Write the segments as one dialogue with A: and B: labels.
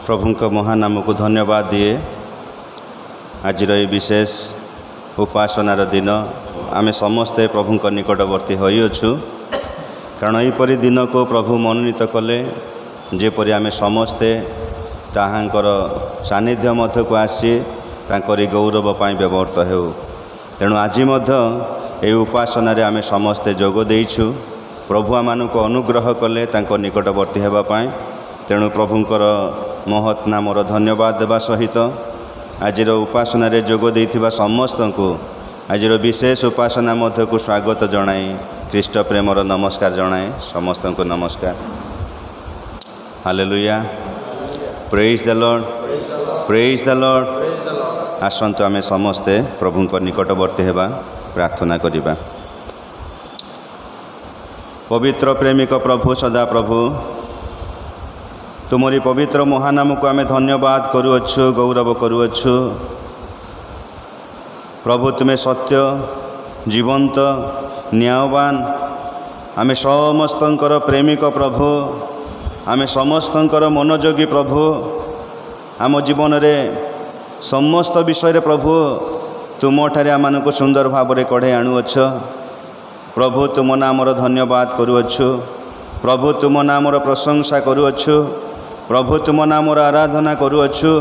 A: प्रभुଙ୍କ महानाम को धन्यवाद दिए। आज विशेष उपासनार दिन आमे समस्ते प्रभुଙ୍କ निकटवर्ती होइछु, कारण यहीपरि दिन को प्रभु मनोनीत कले जेपरि आमे समस्ते ताहांकर सानिध्य मध्य को आसी तांकरी गौरव पाई व्यवहृत हो। तेणु आज ये उपासना रे आमे समस्ते जोग देइछु। प्रभु आमानक अनुग्रह कले तांको निकटवर्ती हेबा पाई। तेणु प्रभुंकर महत् नामर धन्यवाद देवा सहित आज उपासना रे जोग देइथिबा समस्त को आज विशेष उपासना मध्य को स्वागत जनाई ख्रीष्ट प्रेमर नमस्कार जनाए। समस्त को नमस्कार। Hallelujah, praise the Lord, praise the Lord. आसंतु आमे समस्ते प्रभुंक निकटवर्ती हेबा, प्रार्थना करिबा। पवित्र प्रेमिक प्रभु सदा प्रभु, तुमरी पवित्र महानाम को आमे धन्यवाद करुअछु, गौरव करुअछु। प्रभु तुम्हें सत्य, जीवंत, न्यायवान, आमे समस्तंकर प्रेमिक प्रभु, आमे समस्तंकर मनोयोगी प्रभु। आम जीवन रे समस्त विषय रे प्रभु तुम ठारे आमानको सुंदर भाव रे कढ़े आणुअछ। प्रभु तुम नामर धन्यवाद करुअछु। प्रभु तुम नामर प्रशंसा करुअछु। प्रभु तुम नामर आराधना करुअछु।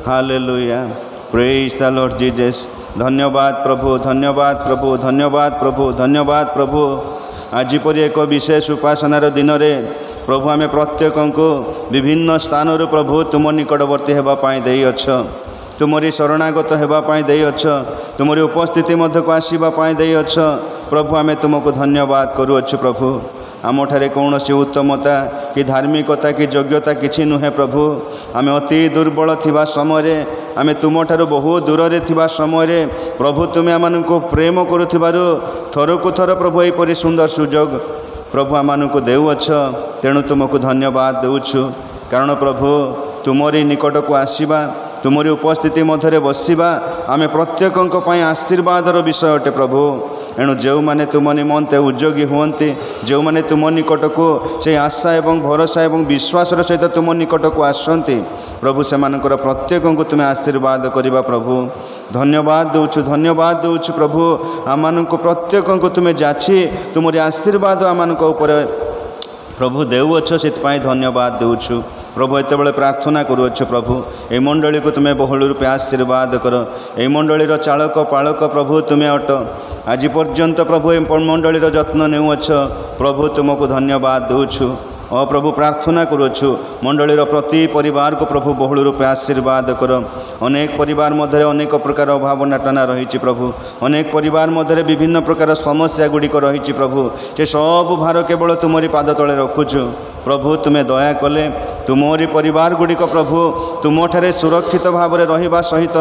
A: Hallelujah, praise the Lord Jesus. धन्यवाद प्रभु, धन्यवाद प्रभु, धन्यवाद प्रभु, धन्यवाद प्रभु। आज परि एक विशेष उपासनार दिन रे प्रभु आमे प्रत्येक को विभिन्न स्थान प्रभु तुम निकटवर्ती हेबा पाई देई अछ। तुमरी शरणागत हेबा पाई देई अछ। तुमरी उपस्थिति मध्य को आसीबा पाई देई अछ। प्रभु आमे तुमको धन्यवाद करुअछु। प्रभु आम ठारे कौनसी उत्तमता कि धार्मिकता कि योग्यता किछि नुहे। प्रभु आमे अति दुर्बल थिबा समय आमे तुम ठारो बहु दूर रे थिबा समय प्रभु तुमे आमानको प्रेम करुथिबारु थरकु थर प्रभु एपरि सुंदर सुजोग प्रभु आमानको देउअछ। तेणु तुमको धन्यवाद देउछु, कारण प्रभु तुमरी निकट को आसीबा, तुमरी उपस्थिति मध्य बसिबा आमे प्रत्येकंक पई आशीर्वादर विषय अटे। प्रभु एणु जो माने तुम निमंते उद्योगी हुअन्ति, जो माने तुम निकट को से आशा एवं भरोसा एवं विश्वासर सहित तुम निकट को आसंती प्रभु सेमानकर प्रत्येकंक तुमे आशीर्वाद करिबा। प्रभु धन्यवाद देउछु, धन्यवाद देउछु। प्रभु आमानक प्रत्येकंक तुमे जाछि तुमरी आशीर्वाद आमानक ऊपर प्रभु देउअछ, सेतपाई धन्यवाद देउछु। प्रभु एत बड़े प्रार्थना करुअछु। प्रभु ए मंडली को तुम्हें बहुल रूपे आशीर्वाद कर। ए मंडलीर चालक पालक प्रभु तुम्हें अट। आज पर्यंत प्रभु ए मंडलीर जत्न नेउअछ। प्रभु तुमको धन्यवाद देउछु। प्रभु प्रार्थना करुअछु मंडलीर प्रति परिवार को प्रभु बहुल रूपे आशीर्वाद कर। अनेक परिवार मध्य अनेक प्रकार अभाव नाटना रही। प्रभु अनेक परिवार मध्य विभिन्न प्रकार समस्या गुड़िक रही। प्रभु से सब भार केवल तुमरी पाद तले रखुछु। प्रभु तुम्हें दया कले तुमरी परिवार गुड़िक प्रभु तुम ठारे सुरक्षित भाव में रहिबा सहित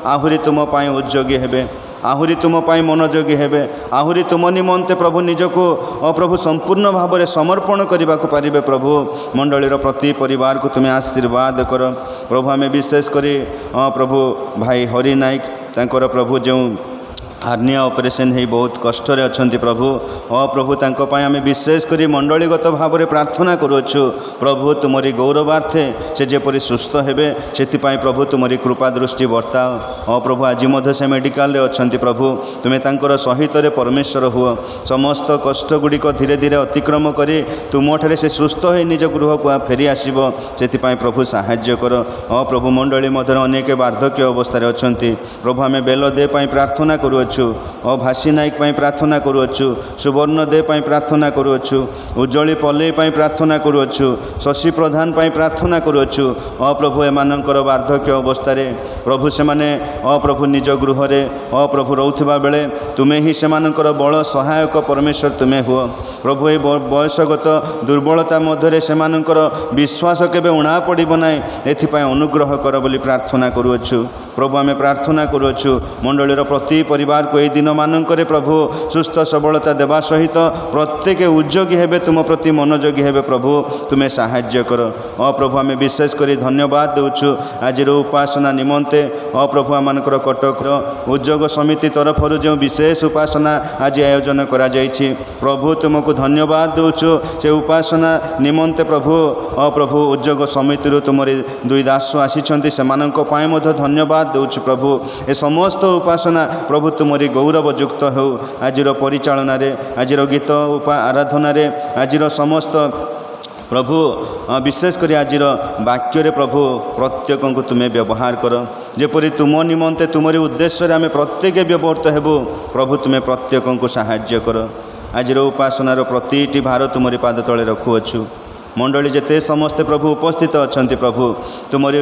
A: आहुरी तुम पाई उद्योगी हेबे, आहुरी तुम पाई मनोयोगी हेबे, आहुरी तुम निमंते प्रभु निजको प्रभु संपूर्ण भाव में समर्पण करने को पारिबे। प्रभु मंडलीर प्रति परिवार को तुम्हें आशीर्वाद कर। प्रभु आमे विशेष करी प्रभु भाई हरि नायक तांकर प्रभु जो हार्निया ऑपरेशन है बहुत कष्ट रे अछंती। प्रभु प्रभु तांको पाई आमे विशेष करी मंडलीगत भाव में प्रार्थना करुअछु। प्रभु तुमरी गौरवार्थे से जेपरि सुस्थ हेबे सेतिपाई प्रभु तुमरी कृपा दृष्टि वर्ताओ। प्रभु आज मध्य से मेडिकल रे अछंती। प्रभु तुमे तांकर सहित रे परमेश्वर हुओ। समस्त कष्ट गुड़िक धीरे धीरे अतिक्रम करी तुम ठारे से सुस्थ हो निज गृह को फेरी आसीबो, सेतिपाई प्रभु साहाय्य कर। प्रभु मंडली मध्य अनेक वार्धक्य अवस्था अछंती। प्रभु आमे बेल दे पाई प्रार्थना करुअछु। भासी नायक पाई प्रार्थना करुअछु। सुवर्ण दे पाई प्रार्थना करुअछु। उज्जवली पल्लई पाई प्रार्थना करुअछु। शशि प्रधान पाई प्रार्थना करुअछु। प्रभु एमानंकर वार्धक्य अवस्था प्रभु से माने प्रभु निज गृह रे प्रभु रहउथिबा बेले तुमे ही सेमानंकर बल सहायक परमेश्वर तुमे हुओ। प्रभु ए बयसगत दुर्बलता मध्य सेमानंकर विश्वास केबे उणा पड़िबो नाही, एथिपाई अनुग्रह कर बोली प्रार्थना करुअछु। प्रभु आमे प्रार्थना करुअछु मंडलीर प्रति परिवार परिवार को यही दिन मानक प्रभु सुस्थ सबलता देवा सहित प्रत्येक उद्योगी हेबे तुम प्रति मनोयोगी हेबे प्रभु तुम्हें साहाय्य कर। प्रभु आम विशेष कर धन्यवाद देउछु आज उपासना निमंते प्रभु आमकर कटक उद्योग समिति तरफ जो विशेष उपासना आज आयोजन करा जाइछि प्रभु तुमको धन्यवाद देउछु से उपासना निमंते प्रभु प्रभु उद्योग समिति तुमरी दुई दास आसी से धन्यवाद देउछु प्रभु ए समस्त उपासना प्रभु तुमरी गौरवयुक्त हो आज परिचालन आज गीत आराधन आज समस्त प्रभु विशेषकर आज वाक्य प्रभु प्रत्येक को तुम्हें व्यवहार कर जेपरी तुम निमंते तुमरी उद्देश्य आम प्रत्येक व्यवहृत हेबु प्रभु तुम्हें प्रत्येक को साहाय्य कर। आज उपासनार प्रतिटी भार तुमरी पाद तले रखुअछु मंडली जेते समस्ते प्रभु उपस्थित अच्छा प्रभु तुमरी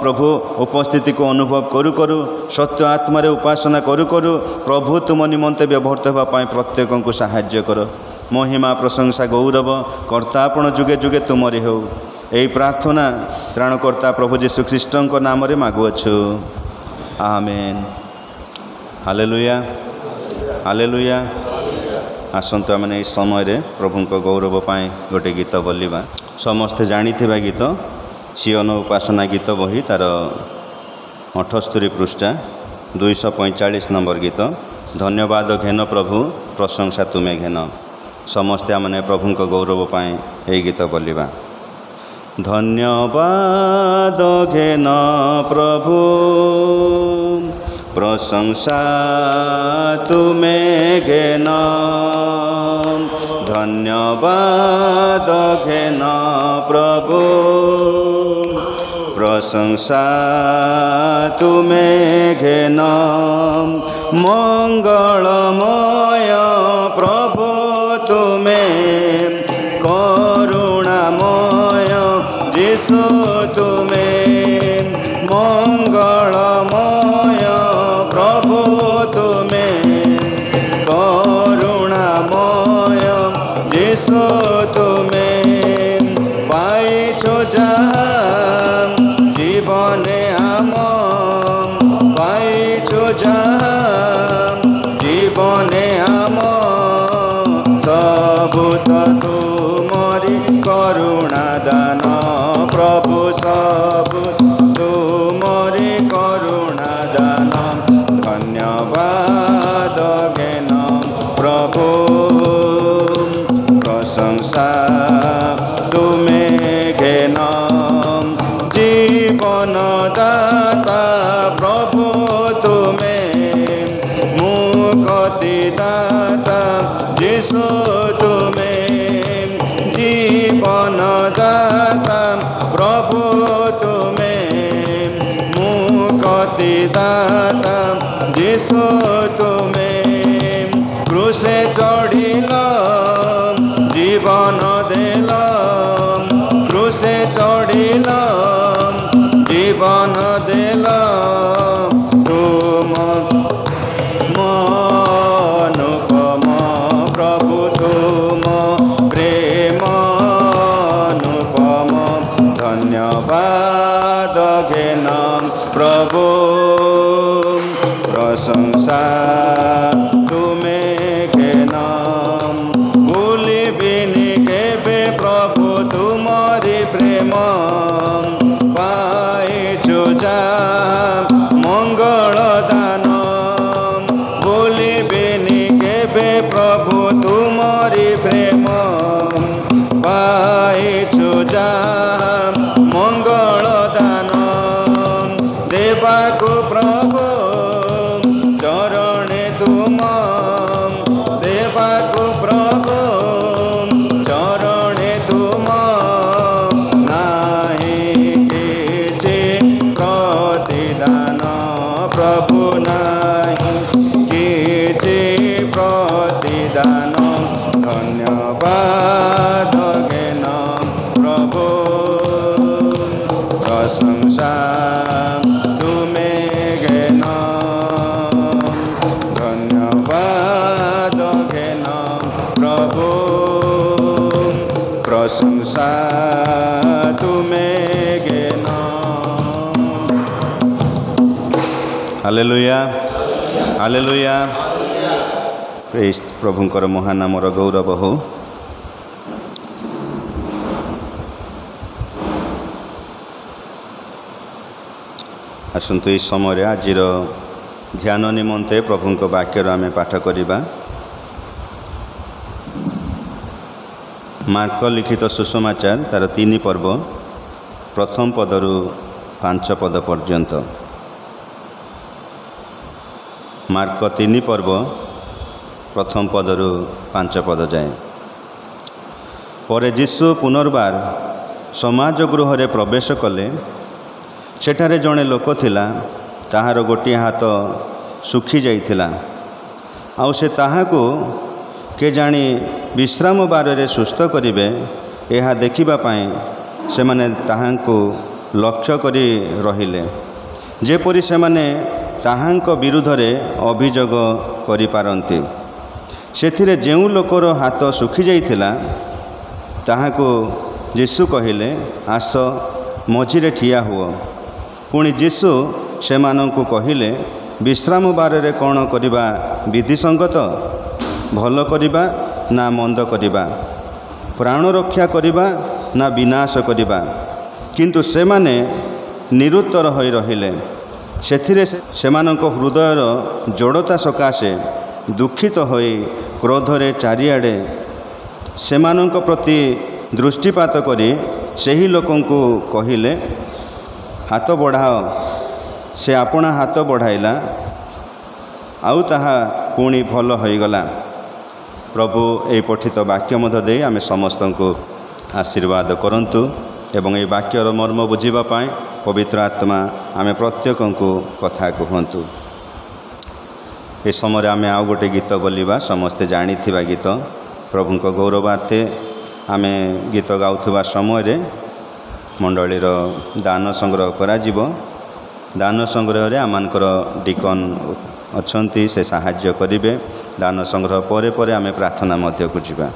A: प्रभु उपस्थिति को अनुभव करू करू सत्य आत्मारे उपासना करू करू प्रभु तुम निमंते व्यवहृत होगापाई प्रत्येक को साहाय्य कर। महिमा प्रशंसा गौरव कर्तापण जुगे जुगे तुमरी हो यही प्रार्थना त्राणकर्ता प्रभु जीशु ख्रीष्ट नाम रे मागुअछु आमेन। Hallelujah hallelujah. आसंतु आमने इस समय प्रभु को गौरव पाए गोटे गीत बोलिबा समस्ते जानिथिबा गीत सियोन उपासना गीत बही तार 78 पृष्ठा 245 नंबर गीत धन्यवाद घेन प्रभु प्रशंसा तुम्हें घेन समस्ते आमने प्रभु को गौरव पाए यही गीत बोलिबा धन्यवाद घेन प्रभु प्रशंसा तुम्हें घेन धन्यवाद घेन प्रभु प्रशंसा तुम्हें घेन मंगलमय प्रभु तुम्हें करुणामय यीशु तुम्हें मंगलमय प्रभु तुम्हें करुणामय यीशु तुम्हें पाइछो जहाँ जीवने आम पाइछो जहाँ जीवने आम सबु तुमरी करुणा दान प्रभु सबु तुमरी करुणा दान धन्यवाद घेन प्रभु प्रशंसा तुम्हें घेन जीवन दाता प्रभु तुम्हें मुक्ति दाता यीशु तुम्हें जीवन दाता प्रभु तुम्हें मुक्ति दाता यीशु तुम्हें क्रूसे चढ़िल जीवन देल क्रूसे चढ़िल जीवन देल तुम अनुपम प्रभु तुम प्रेम अनुपम धन्यवाद घेन प्रभु प्रशंसा तुम्हें घेन भूलिबिनि केबे प्रभु तुमरी प्रेम पाइछु जहाँ मंगल दान भूलिबिनि केबे प्रभु तुमरी प्रेम पाइछु जहाँ मंगल दान देवाको प्रभु चरणे तुम देवाको प्रभु चरणे तुम नाही किछि प्रतिदान प्रभु नाही किछि प्रतिदान धन्यवाद घेन प्रभु प्रशंसा तुम्हें घेन धन्यवाद घेन प्रभु प्रशंसा तुम्हें घेन। Hallelujah hallelujah. प्रेज प्रभुंकर महानामर गौरव हो। आसतु इस समय आज ध्यान निमंते प्रभुंक वाक्यर आमे पाठ करिबा। मार्क लिखित सुसमाचार तार 3 पर्व प्रथम पदरु 5 पद पर्यंत। मार्क 3 पर्व प्रथम पदरु 5 पद जाए। परे यीशु पुनर्बार समाज गृह रे प्रवेश कले। सेठारे जड़े लोक थिला, ताहार गोटिए हाथ सुखी जाइथिला। आउ से ताहाको के जानी विश्राम बार रे सुस्थ करिवे एहा देखिबा पाए से माने ताहाको लक्ष्य करी रहिले, जेपरि से माने ताहांक विरुद्ध रे अभियोग करि पारंती। सेथिरे जेउ लोकर हाथ सुखी जाइथिला ताहाको यीशु कहिले, आस मझिरे ठिया हुओ। पुणी यीशु सेमानंकु कहिले, विश्राम बार रे कौन करिबा विधिसंगत? भल करिबा ना मंद करिबा? प्राण रक्षा करिबा ना विनाश करिबा? किंतु सेमाने निरुत्तर होई रहिले। सेथिरे सेमानंको हृदयर जड़ता सकाशे दुखित होई क्रोधरे चारिआडे सेमानंको प्रति दृष्टिपात करी सेही लोकंकु कहिले, हाथ बढ़ाओ। से आपणा हाथ बढ़ाइला, आउ ताहा पुणी भल होइगला। प्रभु ए पठित वाक्य मध्य दे आमे समस्त को आशीर्वाद करंतु एवं ए वाक्यर मर्म बुझिबा पाए पवित्र आत्मा आमे प्रत्येक को कथा कहतु। ए समय आमे आउ गोटे गीत बोलिबा, समस्ते जानिथिबा गीत प्रभु को गौरवार्थे आमे गीत गाउथबा समय रे मंडलीर दान संग्रह करा जिवो। दान संग्रह रे आमानकर डिकन अछंती, से साहाय्य करिवे। दान संग्रह परे परे आमे प्रार्थना मध्य को जिबा।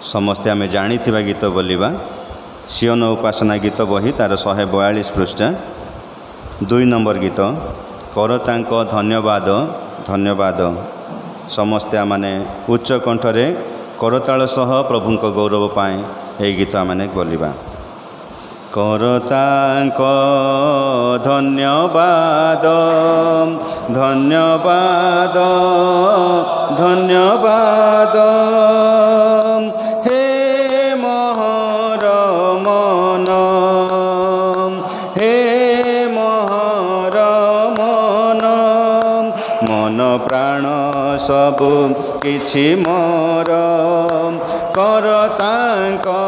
A: समस्ते आमे जानिथिबा गीत बोलिबा। सियोन उपासना गीत बही तार 142 पृष्ठा 2 नंबर गीत, कर तांको धन्यवाद धन्यवाद। समस्ते आमाने उच्च कंठरे करताल सह प्रभुंक गौरव पाए यही गीत आमाने बोलिबा। कर तांको धन्यवाद धन्यवाद धन्यवाद, हे मोहर मन, हे मोहर मन, मन प्राण सबु किछि मोर, कर तांको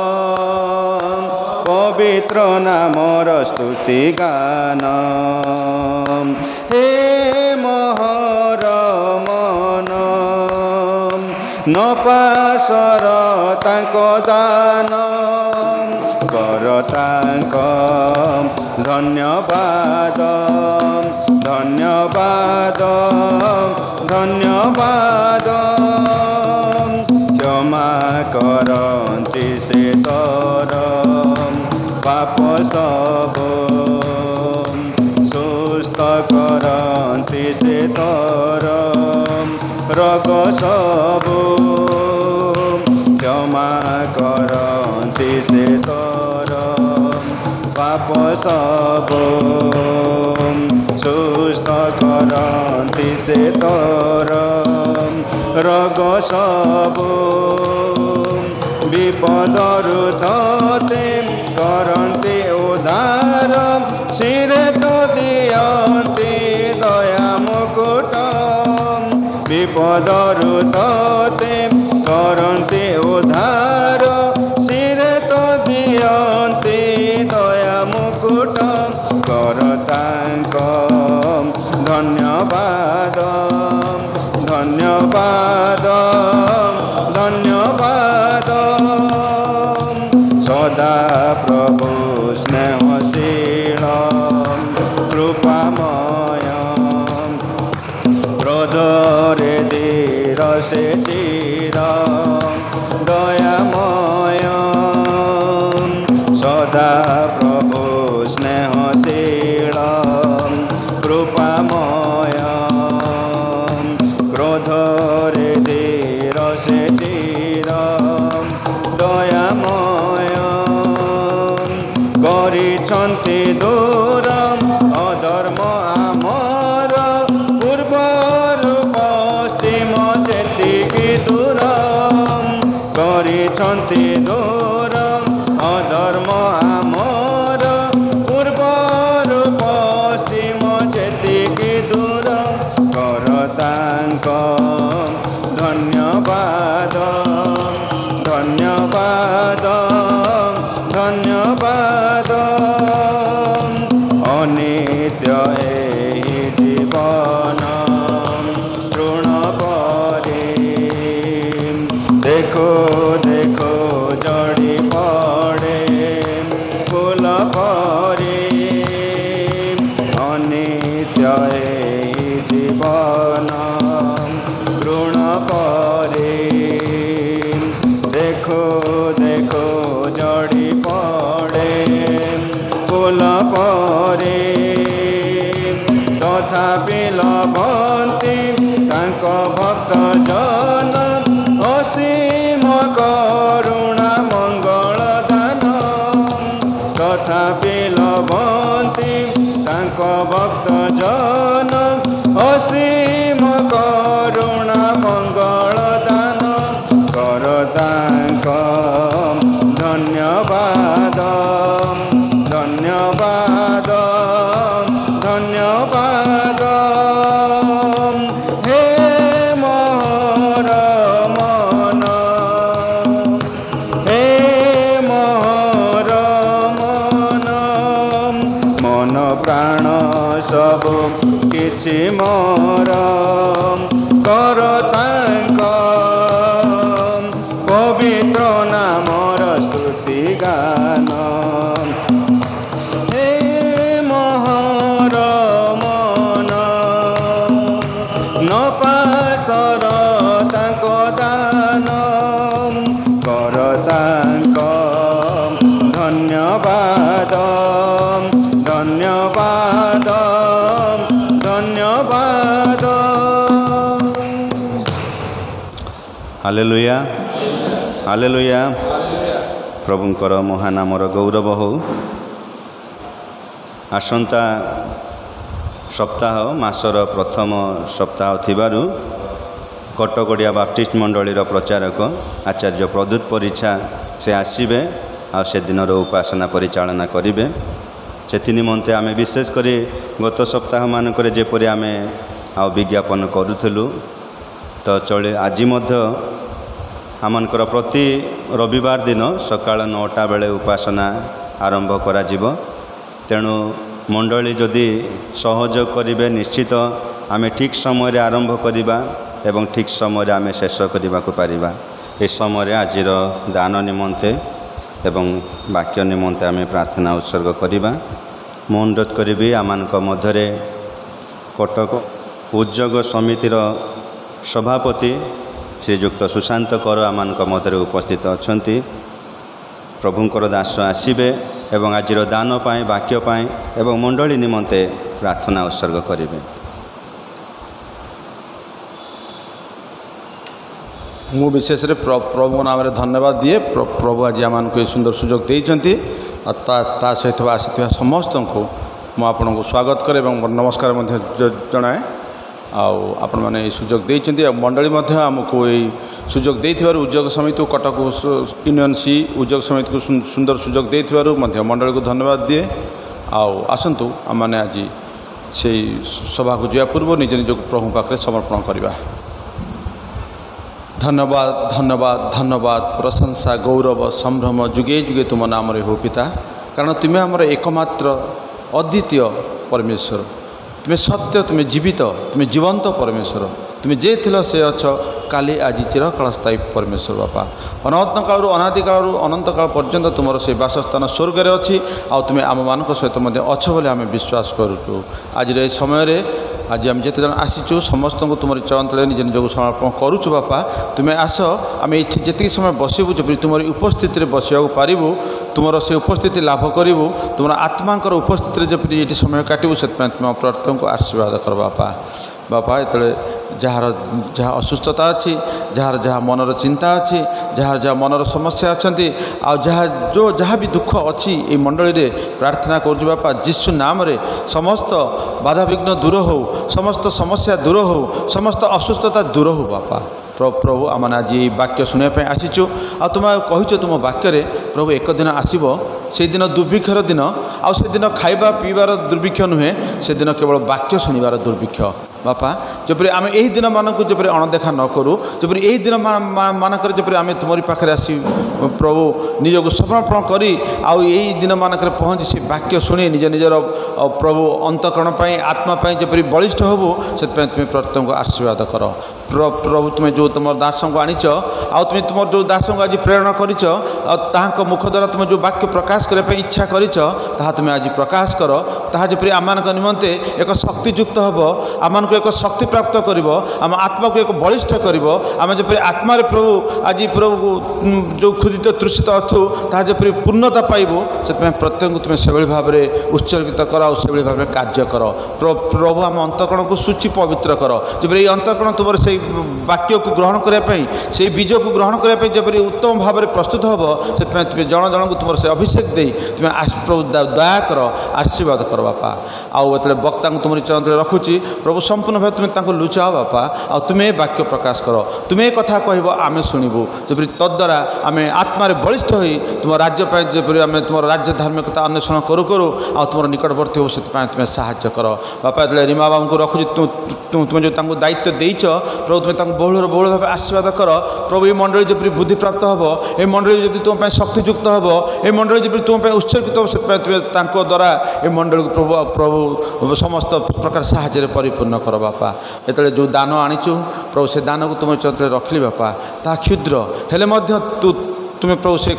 A: पवित्र नामर स्तुति गान, हे मोहर मन, न पासर तांको दान, कर तांको धन्यवाद धन्यवाद धन्यवाद, क्षमा करंती से तोर पाप सब, सुस्थ करंती से तोर रोग सब, क्षमा करंती से तोर पाप सब, सुस्थ करंती से तोर रोग सब, विपदरु तोते करंती उद्धार, सिरे तो दियंती दया मुकुट, विपदरु तोते करंती उद्धार, सिरे तो दियंती दया मुकुट, कर तांको धन्यवाद धन्यवाद धन्यवाद। सदा प्रभु स्नेहशील कृपामय, क्रोधरे धीर से धीर दयामय, सदा प्रभु स्नेहशील କରିଛନ୍ତି ଦୂର ଅଧର୍ମ ଆମର ପୂର୍ବରୁ ପଶ୍ଚିମ ଯେତିକି ଦୂର କରିଛନ୍ତି ଦୂର ଅଧର୍ମ ଆମର ପୂର୍ବରୁ ପଶ୍ଚିମ ଯେତିକି ଦୂର କର ତାଙ୍କ ଧନ୍ୟବାଦ ଧନ୍ୟବାଦ ଧନ୍ୟବାଦ ଅନିତ୍ୟ ଏହି ଜୀବନ ଋଣ ପରେ ଦେଖୁ ଦେଖୁ ଜଡ଼ି ପଡ଼େ ଫୁଲ ପରେ ଅନିତ୍ୟ ଏହି ଜୀବନ ଋଣ ପରେ ଦେଖୁ ଦେଖୁ ଜଡ଼ି ପଡ଼େ ଫୁଲ ପରେ ତଥାପି ଲଭନ୍ତି ତାଙ୍କ ଭକ୍ତ ଜନ ଅସୀମ କରୁଣା ମଙ୍ଗଳ ଦାନ ତଥାପି ଲଭନ୍ତି ତାଙ୍କ ଭକ୍ତ ଜନ ଅସୀମ କରୁଣା ମଙ୍ଗଳ ଦାନ କର ତାଙ୍କ ଧନ୍ୟବାଦ ଧନ୍ୟବାଦ ଧନ୍ୟବାଦ ହେ ମୋର ମନ ହେ ମୋର ମନ ମନ ପ୍ରାଣ ସବୁ କିଛି ମୋର କର ତାଙ୍କ ପବିତ୍ର ନାମର ସ୍ତୁତି ଗାନ ହେ ମୋର ମନ ନ ପାସର ତାଙ୍କ ଦାନ କର ତାଙ୍କ ଧନ୍ୟବାଦ ଧନ୍ୟବାଦ ଧନ୍ୟବାଦ। Hallelujah hallelujah. ପ୍ରଭୁଙ୍କର ମହାନାମର ଗୌରବ ହେଉ। ଆସନ୍ତା ସପ୍ତାହ ମାସର ପ୍ରଥମ ସପ୍ତାହ ଥିବାରୁ କଟକଡ଼ିଆ ବାପ୍ଟିଷ୍ଟ ମଣ୍ଡଳୀର ପ୍ରଚାରକ ଆଚାର୍ଯ୍ୟ ପ୍ରଦ୍ୟୁତ ପରିଚ୍ଛା ସେ ଆସିବେ ଆଉ ସେଦିନର ଉପାସନା ପରିଚାଳନା କରିବେ। ସେଥି ନିମନ୍ତେ ଆମେ ବିଶେଷ କରି ଗତ ସପ୍ତାହମାନଙ୍କରେ ଯେପରି ଆମେ ଆଉ ବିଜ୍ଞାପନ କରୁଥିଲୁ ତ ଚଳେ ଆଜି ମଧ୍ୟ ଆମମାନଙ୍କର ପ୍ରତି ରବିବାର ଦିନ ସକାଳ 9ଟା ବେଳେ ଉପାସନା ଆରମ୍ଭ କରାଯିବ। ତେଣୁ ମଣ୍ଡଳୀ ଯଦି ସହଯୋଗ କରିବେ ନିଶ୍ଚିତ ଆମେ ଠିକ୍ ସମୟରେ ଆରମ୍ଭ କରିବା ଏବଂ ଠିକ୍ ସମୟରେ ଆମେ ଶେଷ କରିବାକୁ ପାରିବା। ଏ ସମୟରେ ଆଜିର ଦାନ ନିମନ୍ତେ ଏବଂ ବାକ୍ୟ ନିମନ୍ତେ ଆମେ ପ୍ରାର୍ଥନା ଉତ୍ସର୍ଗ କରିବା। ମୁଁ ଅନୁରୋଧ କରିବି ଆମମାନଙ୍କ ମଧ୍ୟରେ କଟକ ଉଦ୍ଯୋଗ ସମିତିର ସଭାପତି ଶ୍ରୀଯୁକ୍ତ ସୁଶାନ୍ତ କର ଆମମାନଙ୍କ ମଧ୍ୟରେ ଉପସ୍ଥିତ ଅଛନ୍ତି। ପ୍ରଭୁଙ୍କର ଦାସ ଆସିବେ ଏବଂ ଆଜିର ଦାନ ପାଇଁ ବାକ୍ୟ ପାଇଁ ଏବଂ ମଣ୍ଡଳୀ ନିମନ୍ତେ ପ୍ରାର୍ଥନା ଉତ୍ସର୍ଗ କରିବେ।
B: ମୁଁ ବିଶେଷରେ ପ୍ରଭୁଙ୍କ ନାମରେ ଧନ୍ୟବାଦ ଦିଏ। ପ୍ରଭୁ ଆଜି ଆମମାନଙ୍କୁ ଏ ସୁନ୍ଦର ସୁଯୋଗ ଦେଇଛନ୍ତି ଆଉ ତା ସହିତ ଆସିଥିବା ସମସ୍ତଙ୍କୁ ମୁଁ ଆପଣଙ୍କୁ ସ୍ୱାଗତ କରେ ଏବଂ ନମସ୍କାର ମଧ୍ୟ ଜଣାଏ। ଆଉ ଆପଣମାନେ এই ସୁଯୋଗ ଦେଇଛନ୍ତି ଆଉ ମଣ୍ଡଳୀ ମଧ୍ୟ ଆମକୁ এই ସୁଯୋଗ ଦେଇଥିବାରୁ ଉଦ୍ଯୋଗ ସମିତିକୁ କଟକ ୟୁନିୟନ୍ ସି ଉଦ୍ଯୋଗ ସମିତିକୁ ସୁନ୍ଦର ସୁଯୋଗ ଦେଇଥିବାରୁ ମଧ୍ୟ ମଣ୍ଡଳୀକୁ ଧନ୍ୟବାଦ ଦିଏ। ଆଉ ଆସନ୍ତୁ ଆମମାନେ ଆଜି ସେଇ ସଭାକୁ ଯିବା ପୂର୍ବରୁ ନିଜ ନିଜକୁ ପ୍ରଭୁ ପାଖରେ ସମର୍ପଣ କରିବା। ଧନ୍ୟବାଦ ଧନ୍ୟବାଦ ଧନ୍ୟବାଦ ପ୍ରଶଂସା ଗୌରବ ସମ୍ଭ୍ରମ ଯୁଗେ ଯୁଗେ ତୁମ ନାମରେ ହଉ ପିତା, କାରଣ ତୁମେ ଆମର ଏକମାତ୍ର ଅଦ୍ୱିତୀୟ ପରମେଶ୍ୱର। ତୁମେ ସତ୍ୟ, ତୁମେ ଜୀବିତ, ତୁମେ ଜୀବନ୍ତ ପରମେଶ୍ୱର। ତୁମେ ଯେ ଥିଲ ସେ ଅଛ କାଲି ଆଜି ଚିରକାଳ ସ୍ଥାୟୀ ପରମେଶ୍ୱର ବାପା। ଅନନ୍ତ କାଳରୁ ଅନାଦି କାଳରୁ ଅନନ୍ତ କାଳ ପର୍ଯ୍ୟନ୍ତ ତୁମର ସେ ବାସସ୍ଥାନ ସ୍ୱର୍ଗରେ ଅଛି ଆଉ ତୁମେ ଆମମାନଙ୍କ ସହିତ ମଧ୍ୟ ଅଛ ବୋଲି ଆମେ ବିଶ୍ୱାସ କରୁଛୁ। ଆଜିର ଏ ସମୟରେ ଆଜି ଆମେ ଯେତେ ଜଣ ଆସିଛୁ ସମସ୍ତଙ୍କୁ ତୁମର ଚରଣତଳେ ନିଜ ନିଜକୁ ସମର୍ପଣ କରୁଛୁ ବାପା। ତୁମେ ଆସ, ଆମେ ଏଠି ଯେତିକି ସମୟ ବସିବୁ ଯେପରି ତୁମର ଉପସ୍ଥିତିରେ ବସିବାକୁ ପାରିବୁ, ତୁମର ସେ ଉପସ୍ଥିତି ଲାଭ କରିବୁ, ତୁମର ଆତ୍ମାଙ୍କର ଉପସ୍ଥିତିରେ ଯେପରି ଏଠି ସମୟ କାଟିବୁ ସେଥିପାଇଁ ତୁମ ପ୍ରତ୍ୟେକଙ୍କୁ ଆଶୀର୍ବାଦ କର ବାପା। ବାପା ଏତେବେଳେ ଯାହା ଅସୁସ୍ଥତା ଅଛି अच्छी जार जहाँ मनर चिंता अच्छी जार जहाँ मनर समस्या अच्छा जहाँ भी दुख अच्छी ये मंडली रे प्रार्थना करुँ बापा जीशु नाम रे समस्त बाधा विघ्न दूर हो समस्त समस्या दूर हो समस्त असुस्थता दूर हो बापा प्रभु आम आज ये वाक्य शुणापी आसीचु आ तुम कहीच तुम वाक्य प्रभु एक दिन आसब से दिन दुर्भिक्षर दिन से दिन खाइबा पीबार दुर्भिक्ष नुहे से दिन केवल वाक्य शुणिबार दुर्भिक्ष बापा जपरी आम यही दिन मानक जपरी अणदेखा न करूँ जपरी यही दिन मानक जपरी आम तुमरी पाखे आसी प्रभु निजक समर्पण करी आउ यही दिन मानक पहुँची से वाक्य शुणी निज निजर प्रभु अंतकरण आत्मा जपरी बलिष्ठ हबू से तुम्हें प्रत्येक आशीर्वाद कर प्रभु तुम्हें जो तुम दास को आनीच आउ तुम तुम जो दास को आज प्रेरणा करिच ताहां मुख द्वारा तुम जो वाक्य प्रकाश करने इच्छा करिच ताहा तुम आज प्रकाश कर ताहा जपरी आम निमंते एक शक्तियुक्त हम आम एक शक्ति प्राप्त कर आम आत्मा को एक बलिष्ठ कर आम जपरी आत्मा प्रभु आज प्रभु जो क्षुदित तृषित अच्छु ताहा जपरी पूर्णता पाइबू से प्रत्येक तुम्हें से भाव में उत्सर्गित कर से भाव में कार्य कर प्रभु आम अंतकरण को सूची पवित्र कर जपरी अंतकरण तुम से वाक्य को ग्रहण करने से बीज को ग्रहण करने जपरी उत्तम भाव में प्रस्तुत हम से तुम्हें जन जन को तुम से अभिषेक दे तुम्हें प्रभु दया कर आशीर्वाद कर बापा आउ जो वक्ता को तुम चरण रखुची प्रभु संपूर्ण भाव तुम्हें लुचाओ बापा आ तुम्हें वाक्य प्रकाश कर तुम्हें कथा कह आम शुणु जपरी तद्वारा आम आत्मा बलिष्ठ हो तुम राज्य जपरी आम तुम राज्य धार्मिकता अन्वेषण करूँ करूँ आ तुम निकटवर्ती हो से तुम्हें साहाय्य कर बापा जो रीमा बाबू को रखुची तुम्हें जो दायित्व देच प्रभु तुम्हें बहुल भाव आशीर्वाद कर प्रभु ये मंडली जपरी बुद्धि प्राप्त हम ये मंडली जब तुम शक्तियुक्त हम ये मंडली जब तुम उत्सर्गित हो से द्वारा ये मंडली को प्रभु समस्त प्रकार साहाଯ୍य परिपूर्ण कर बापा ये जो दान आनीचु प्रभु से दान को तुम चरित्र रखली बापा ता क्षुद्र हेले तुम्हें प्रभु से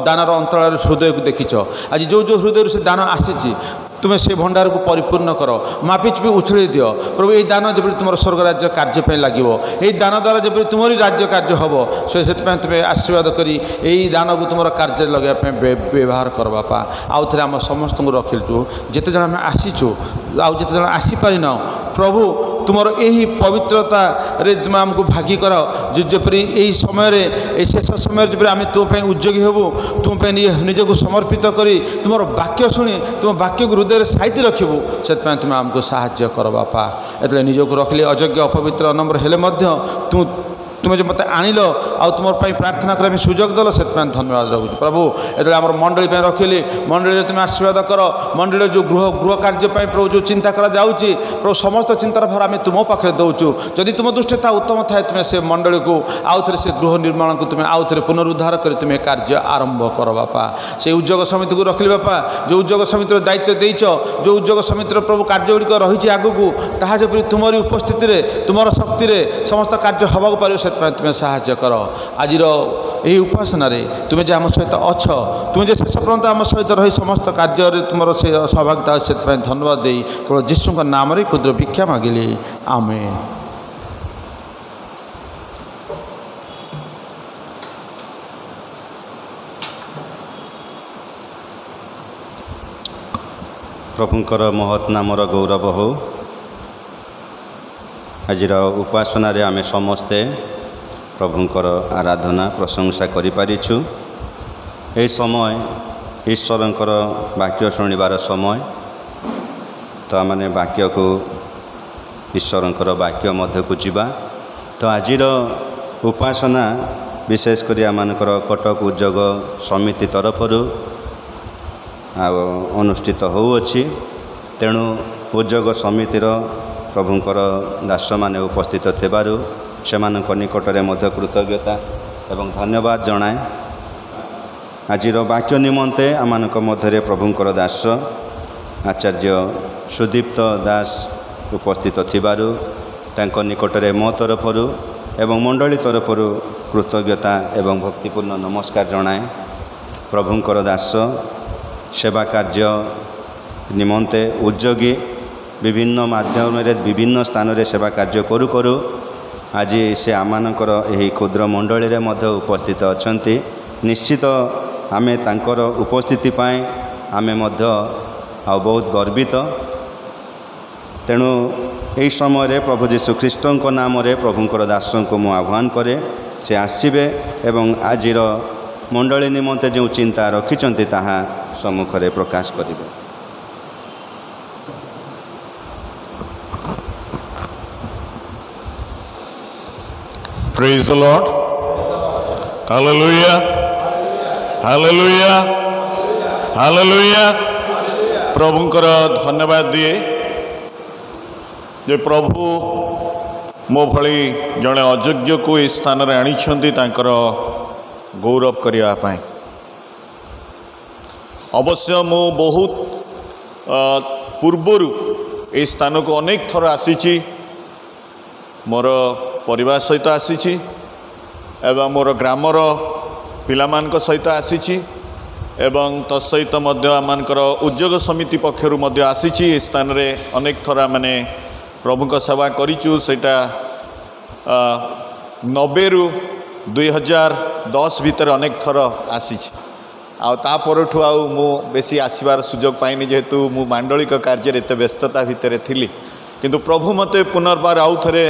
B: दानर अंतराल हृदय को देखिच आज जो जो हृदय से दान आसी तुम्हें से भंडार को परिपूर्ण कर मापिच भी उछली दियो प्रभु ये दान जब तुम स्वर्ग राज्य कार्य लगे ये दान द्वारा जब तुमरी राज्य कार्य हम से तुम्हें आशीर्वाद करी यही दान को तुम कार्य लगे व्यवहार कर बापा आउ थे आम समस्त को रखिलु जिते जन आम आसीचु आउ जिते जन आसीपारी न प्रभु तुमर यही पवित्रता रे तुम आमको भागी कर जपरी यही समय शेष समय जब आम तुम उद्योगी हबू तुम निजक समर्पित करी तुम वाक्य शुणी तुम वाक्य को हृदय साइति रखिबू से तुम्हें आमको साहाय्य कर बापा एत निजक रखिले अयोग्य अपवित्र अनम्र हेले तुम्हें जो मत आनिल आ तुम प्रार्थना करने सुजोग दल से धन्यवाद रखुच्छी प्रभु ये आम मंडली रखिली मंडली तुम्हें आशीर्वाद कर मंडली जो गृह कार्य प्रभु जो चिंता करा जाउची प्रभु समस्त चिंतार भार आम तुम पाखे दौचु जदि तुम दृष्टि था उत्तम थाए तुम्हें से मंडली को आउ थे से गृह निर्माण को तुम्हें आउ थे पुनरुद्धार कर तुम्हें कार्य आरंभ कर बापा से उद्योग समिति को रखिली बापा जो उद्योग समितिर दायित्व देच जो उद्योग समितिर प्रभु कार्यगुड़िक रही आगू ताहा जब तुमरी उपस्थिति में तुम शक्ति में समस्त कार्य हवाक पार से तुम्हें साहाय्य कर आज यही उपासना तुम्हें आम सहित अच्छ तुम्हें जो शेष पर्यंत आम सहित रही समस्त कार्य तुम से सहभागिता से धन्यवाद दे केवल जीशु नाम रे क्षुद्र भिक्षा मागिली आमेन।
A: प्रभुंकर महत् नामर गौरव हो। आज उपासना आम समस्ते प्रभुंकर आराधना प्रशंसा करिपारिछु। ए समय ईश्वरंकर वाक्य शुणिबार समय तो आमने वाक्य को ईश्वरंकर वाक्य मध्य को जीवा तो आजिर उपासना विशेष करी आमनकर कटक उद्योग समिति तरफर अनुष्ठित होउछि। तेणु उद्योग समितिर प्रभुंकर दास माने उपस्थित थिबारु सेमानक निकटरे मध्य कृतज्ञता एवं धन्यवाद जनाए। आजिर वाक्य निमंते आमानक मध्यरे प्रभुंकर दास आचार्य सुदीप्त दास उपस्थित थिबारु तांको निकटरे मो तरफरु एवं मंडली तरफरु कृतज्ञता एवं भक्तिपूर्ण नमस्कार जनाए। प्रभुंकर दास सेवा कार्य निमंते उद्योगी विभिन्न माध्यम विभिन्न स्थान रे सेवा कार्य करू करू आज से आमानकर यही क्षुद्र मंडली रे मध्य उपस्थित अछंती। निश्चित आमे तांकर उपस्थिति पाए आमे मध्य आ बहुत गर्वित। तेणु यही समय प्रभु जीशु ख्रीष्ट नाम प्रभुंर दास को मु आह्वान करे से आसवे एवं आजिर मंडली निमंते जो चिंता रखिंट ताहा सम्मुख में प्रकाश करेंगे।
C: Praise the Lord. Hallelujah. Hallelujah. Hallelujah. प्रभुंकर धन्यवाद दिए जे प्रभु मो भली जड़े अयोग्य को इस स्थान रे आनिछंती तांकर गौरव करिया पाए। अवश्य मो बहुत पूर्वरु इस स्थान को अनेक थर आसीची, मोर परिवार सहित आसीची एवं मोर ग्रामर पिलामान सहित आसीची एवं तत्सहित आमर उद्योग समिति पक्षर आसी स्थान रे अनेक थर माने प्रभु का सेवा करिचु। सेटा 90 रु 2010 भितर अनेक थर आसी आउठू मु बेसी आसबार सुजोग पाइनी जेहेतु मु मांडलिक कार्य एत व्यस्तता भितर थिली, किंतु प्रभु मते पुनर्बार आउ थरे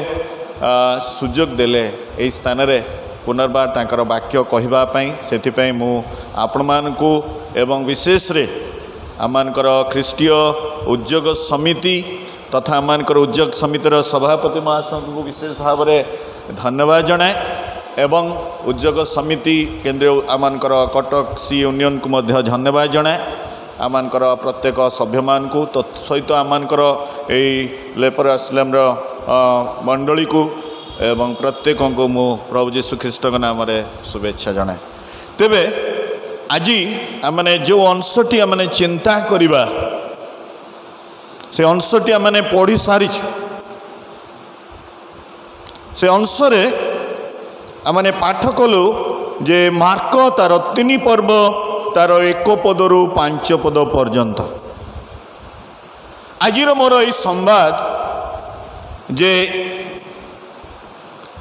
C: सुजोग देले एई स्थान रे पुनर्बार तांकर वाक्य कहवाई। से मु आपण मानकु एवं विशेष रे आमानकर ख्रीष्टीय उद्योग समिति तथा आमानकर उद्योग समितिर सभापति महाशय को विशेष भाव में धन्यवाद जनाए एवं उद्योग समिति केंद्रीय आमानकर कटक सी यूनियन को मध्य धन्यवाद जनाए आमानकर प्रत्येक सभ्य मान को सहित आमानकर एई लेपर अस्लम मंडली को एवं प्रत्येक को मु प्रभु जीशु ख्रीष्ट नाम रे शुभेच्छा जनाए। तेबे आज आमने जो अंशटी आमने चिंता करिबा से अंशटी आमने पढ़ी सारी से अंश रे आमने पाठ कलु जे मार्क तार 3 पर्व तार 1 पदरु 5 पद पर्यंत। आजिर मोर ई संवाद जे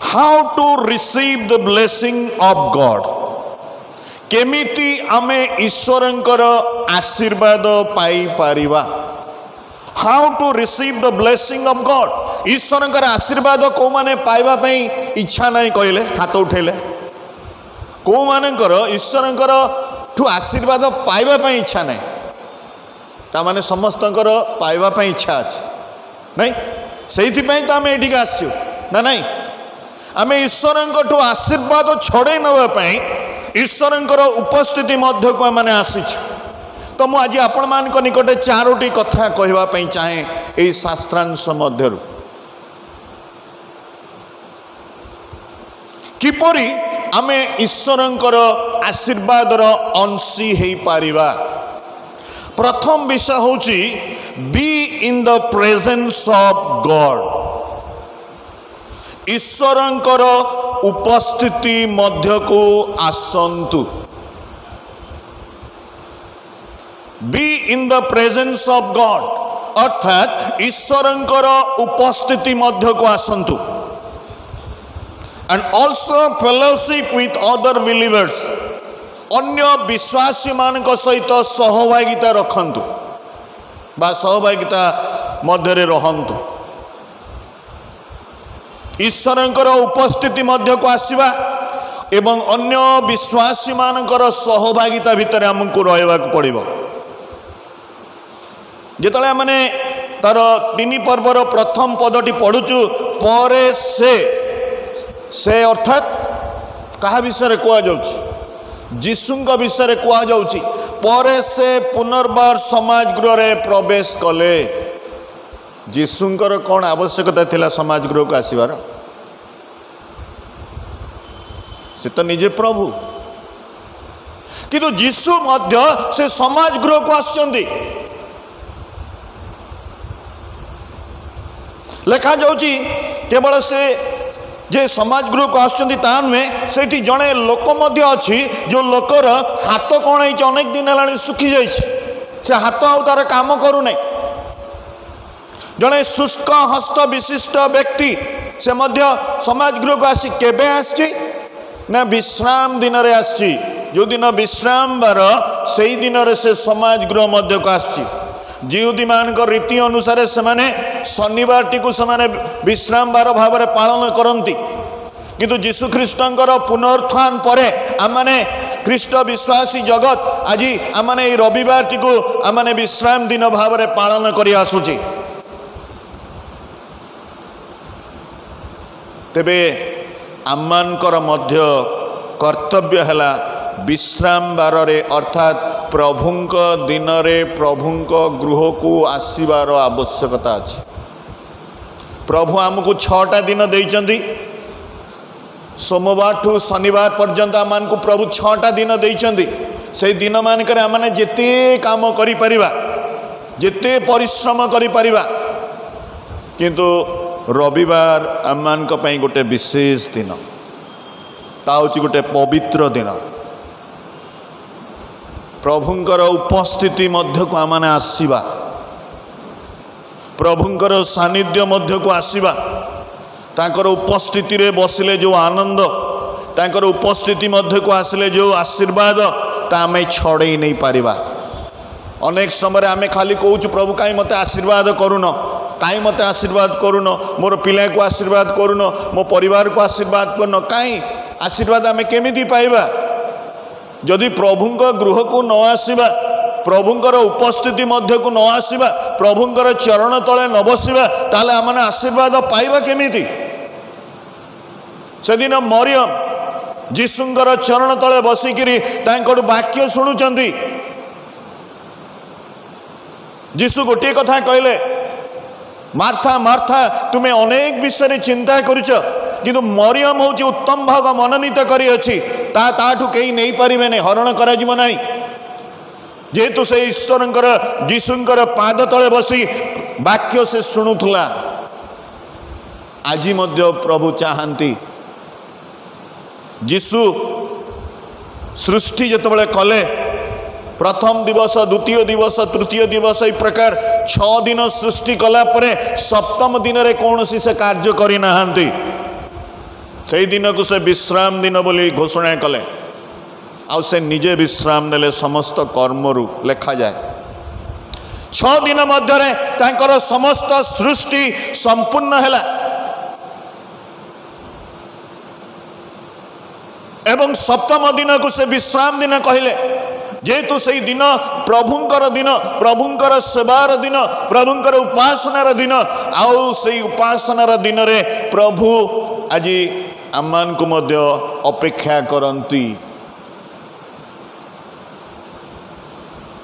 C: how to receive the blessing of God, केमिति आमे ईश्वरंकर आशीर्वाद पाई पारिबा। How to receive the blessing of God, ईश्वरंकर आशीर्वाद को माने पाइबा पई इच्छा नहीं कहले हाथ उठेले, को मानकर ईश्वरंकर ठू आशीर्वाद पाइबा पई इच्छा नहीं, ता माने समस्तंकर पाइबा पई इच्छा अछि नहीं, सेहिथि पई त आमे एठी आछू ना नहीं। आमे ईश्वरंकठू आशीर्वाद छड़े नवा पई ईश्वरंकर उपस्थिति मध्य को माने आसीछ। तो मु आज आपण मान को निकटे 4टी कथा कहवा पई चाहे एई शास्त्रांश मध्यरु किपरि आमे ईश्वरंकर आशीर्वादर अंशी हेई पारिबा। प्रथम विषय होची be in the presence of God, ईश्वरंकर उपस्थिति मध्य को आसंतु। Be in the presence of God अर्थात ईश्वरंकर उपस्थिति मध्य को आसंतु। And also fellowship with other believers, अन्य विश्वासी मान सहित सहभागिता रखंतु बा सहभागिता मध्य रहंतु। ईश्वरंकर उपस्थिति मध्य को आसीबा एवं अन्य विश्वासी मानकर सहभागिता भितर हमको रहबा पड़िबो। जेतले माने तार 3 पर्वर प्रथम पदटी पढुचु परे से अर्थात कहा विषय कह जाउछि, जीशुंक विषय कह जाउछि। परे से पुनर्बार समाज गृह रे प्रवेश कले। जीशुंकर कौन आवश्यकता थिला समाज गृह को आसीबार? से तो निजे प्रभु, किंतु जीशु मध्य से समाज गृह को आछंती। लेखा जाउची केवल से जे समाज गृह को आछंती ता नुहे, सेठी जणे लोक मध्य अछि जो लोकर हाथ कोन है अनेक दिन हेलाणी सुखी जाइछि, से हाथ आउ तार काम करू नै। जड़े शुष्क हस्त विशिष्ट व्यक्ति से मध्य समाज गृह को आसी केबे आसी ना विश्राम दिन रे आसी। जो दिन विश्राम बार से दिन रे से समाज गृह मध्य को आसी। जिहुदी मान रीति अनुसार से माने शनिवारटी को से विश्राम बार भाव में पालन करती किंतु जीशु ख्रीष्टर पुनरुत्थान पर आमने ख्रीष्ट विश्वासी जगत आज आमने रविवार टी को आमने विश्राम दिन भाव में पालन कर आसुची। तेबे आमनकर मध्य कर्तव्य है विश्राम बार रे अर्थात प्रभुंक दिन रे प्रभुंक गृह को आसबार आवश्यकता अच्छी। प्रभु आमको 6टा दिन देइचंदी सोमवार ठू शनिवार पर्यंत आम को प्रभु 6टा दिन देइचंदी। से दिन मानकर आमने जेते काम करि परिबा जेते परिश्रम करि परिबा किंतु रविवार आम गोटे विशेष दिन ता हूँ गोटे पवित्र दिन प्रभुंकर उपस्थिति मध्य को आमने आसीबा प्रभुंकर सानिध्य मध्य को आसीबा तांकर उपस्थिति रे बसिले जो आनंद तांकर उपस्थिति मध्य को आसिले जो आशीर्वाद ता आमे छड़े नहीं पारिबा। अनेक समय आमे खाली कहूँ प्रभु कहीं मते आशीर्वाद करुन कहीं मते आशीर्वाद करुन मोर पिला को आशीर्वाद करुन मो परिवार को आशीर्वाद करुन कहीं आशीर्वाद आमे केमिति पाइबा जदि प्रभुंक गृह को न आसीबा प्रभुंकर उपस्थिति मध्य को न आसीबा प्रभुंकर चरण तले न बसिबा ताले आमने आशीर्वाद पाइबा केमिति। सेदिन मरियम जीशुंकर चरण तले बसिकिरी तांकर वाक्य शुणुचंदी। जीशु गोटे कथा कहले मार्था मार्था तुम्हें अनेक विषय चिंता करुच किंतु मरियम हूँ उत्तम भाग मनोनीत करी अछि ताठू कहीं नहीं पारिबे नहीं हरण करा जिवो नहीं जेहेतु से ईश्वरंकर जीशुंकर पाद तले बसी वाक्य से शुणुथला। आज मध्य प्रभु चाहती जीशु सृष्टि जितेबाला कले प्रथम दिवस द्वितीय दिवस तृतीय दिवस ई प्रकार 6 दिन सृष्टि कला परे सप्तम दिन रे कौन से कार्य करी नाहांती से दिन को से विश्राम दिन बोली घोषणा कले आ से निजे विश्राम नेले समस्त कर्मरु लेखा जाए 6 दिन मध्य तांकर समस्त सृष्टि संपूर्ण हैला एवं सप्तम दिन को से विश्राम दिन कहले जेहेतु से दिन प्रभुंकर सेवार दिन प्रभुंकर उपासनार दिन आउ से उपासनार दिन रे प्रभु आज आमान को मध्य अपेक्षा करती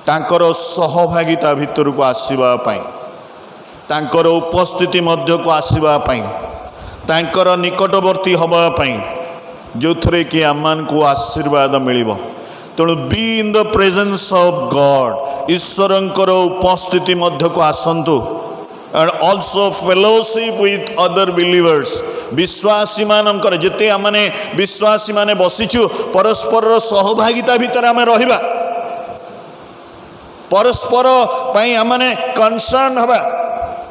C: तांकर सहभागिता भितर को आसीबा पाई तांकर उपस्थिति मध्य को आसीबा पाई तांकर निकटवर्ती हवा पाई जो थे कि आमान को आशीर्वाद मिलिबो। तेणु be in the presence of God ईश्वरंकर उपस्थिति मध्य को आसंतु and also fellowship with other believers विश्वासी मानकर जिते आमने विश्वासी माने बसीचु परस्पर सहभागिता भितर आमे रहिबा परस्पर पई आमने कंसर्न हबा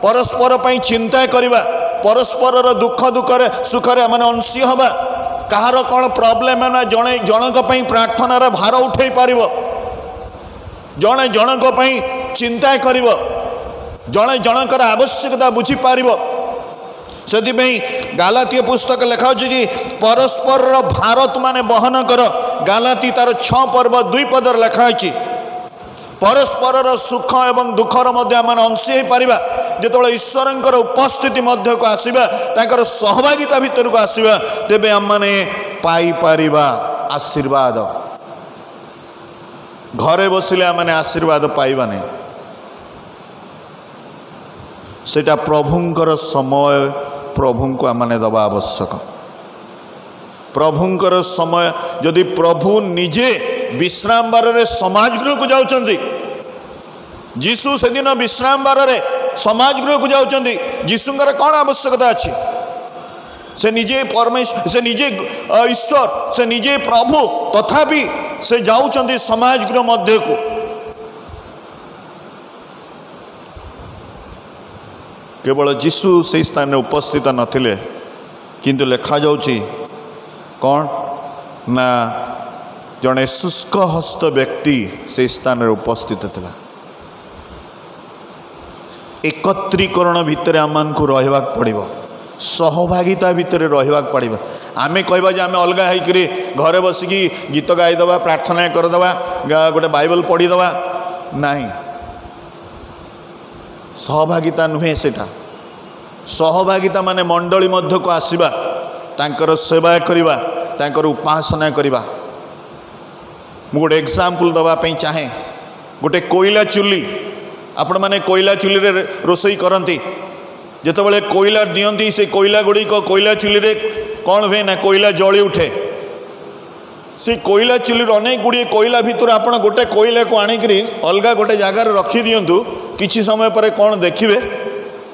C: परस्पर पई चिंता करिबा परस्पर दुख दुखरे सुखरे आमने अंशी हबा कहार कौन प्रॉब्लम है ना जड़े जनक प्रार्थनार भार उठे पार जड़े जनक चिंता कर जड़े जनकर आवश्यकता बुझीपार से गालाती पुस्तक लिखा कि परस्पर भार तुमने बहन कर गालाती तार 6 पर्व 2 पदर लिखाई परस्पर सुख एवं दुखर अंशी हो पार जो ईश्वरंकर उपस्थिति मध्य को आसवा तांकर सहभागिता भितर को आसवा तेबे आम मैंने पाई पारिबा आशीर्वाद घरे बसिले आम मैंने आशीर्वाद पाइबा नहीं सेटा प्रभुंकर समय प्रभु को आम मैंने दबा आवश्यक प्रभुंकर समय जदि प्रभु निजे विश्राम बार रे समाज गृह को जाउचंदी जीशु से दिन विश्राम बार रे समाज गृह को जाउचंदी जीशुंकर कौन आवश्यकता अच्छी से निजे परमेश्वर से निजे ईश्वर से निजे प्रभु तथापि से जाउचंदी समाज गृह मध्य को केवल जीशु से स्थान में उपस्थित नथिले किंतु लिखा जाउची कौन ना जड़े शुष्क हस्त व्यक्ति से स्थान में उपस्थित था एकत्रीकरण भितर आमको रहा पड़ो सहभागिता भितर रहा पड़ो आम कहवा जे आम अलग होकरी घरे बसिकी गीत गाईदे प्रार्थना करदे गोटे बाइबल पढ़ीदे नहीं सहभागिता नुहे सेटा सहभागिता माने मंडली मध्य को आसवा तांकर सेवा करवा तांकर उपासना करवा मु गोटे एग्जाम्पल दवाई चाहे गोटे कोयला चुली आपण मैंने कोयला चुली रे रोसई करती जितेबाला कोयला दियंती से कोयला गुड़िक कोयला चुली रे कौन हुए ना कोयला जली उठे से कोयला चुली अनेक गुड़िए कोयला भितर आप गोटे कोयला को आणिकी अलग गोटे जगार रखी दिंतु किछि समय पर कौन देखिए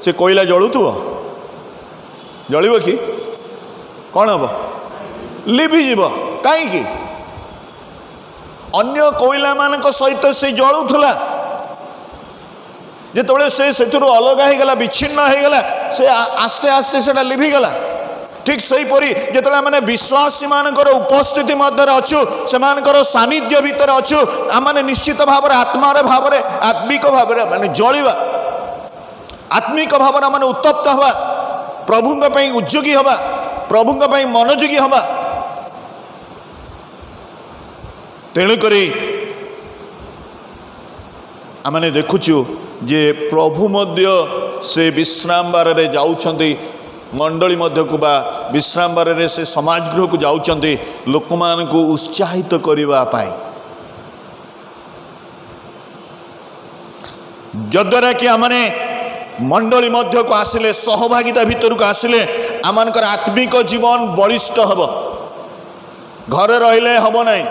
C: से कोयला जलुव जलिब कि कौन हम लिभिज कहीं अन्य कोयला मान सहित से जलुला जिते से अलग होगला विच्छिन्न होगला से आस्ते आस्ते से लिभिगला ठीक सहीपरी जिते मैंने विश्वासी मानकर उपस्थिति मध्य अच्छु से सानिध्य भितर अच्छु आम निश्चित भाव आत्मार भाव आत्मिक भाव माने जलिवा आत्मिक भाव मैंने उत्तप्त हवा प्रभुंक पई उद्योगी हवा प्रभुंक पई मनोयोगी हवा तेणुक आमने देखुचु जे प्रभु मध्य से विश्राम बार रे जाउछंती मंडली मध्य को बा विश्राम बार रे से समाज गृह को जाउछंती लोक मान को उत्साहित करबा पाई जद्वारा कि आमने मंडली मध्य को आसिले सहभागिता भितर को आसिले आमनकर आत्मिक जीवन बलिष्ठ हब घरे रहिले हब नहीं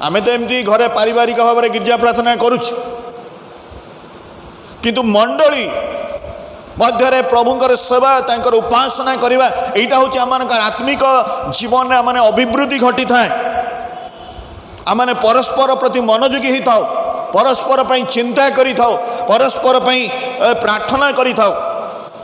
C: आमे तो एमती घरे पारिवारिक भाव में गिरजा प्रार्थना करुच किंतु मंडली मध्य प्रभुंकर सेवा तांकर उपासना करवा एटा होची आमनकर आत्मिक जीवन में आमने अभिवृद्धि घटी थाए आमने परस्पर प्रति मनोयोगी ही थाओ परस्पर पई चिंता करी थाओ परस्पर पई प्रार्थना करी थाओ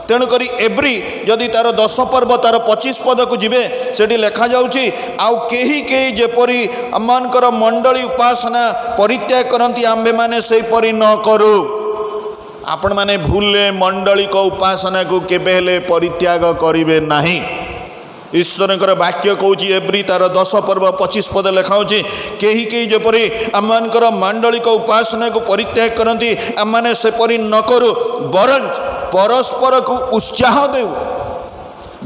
C: तेणुक एव्री जदि तार 10 पर्व तार 25 पद को जीवे से लिखा जाउची आउ केही केही जेपरी आमनकर मंडली उपासना परित्याग करती आम्भे माने से परी न करू आपण माने भूले मंडली को उपासना को केबेले परित्याग करिवे नहीं ईश्वरंकर वाक्य कहूँ एव्री तार 10 पर्व 25 पद लिखाऊँच कहीं कहीं जपरी आमर मांडलिक उपासना को परित्याग करती आम मैंने सेपरी न करूँ बरं परस्पर को उत्साह देऊ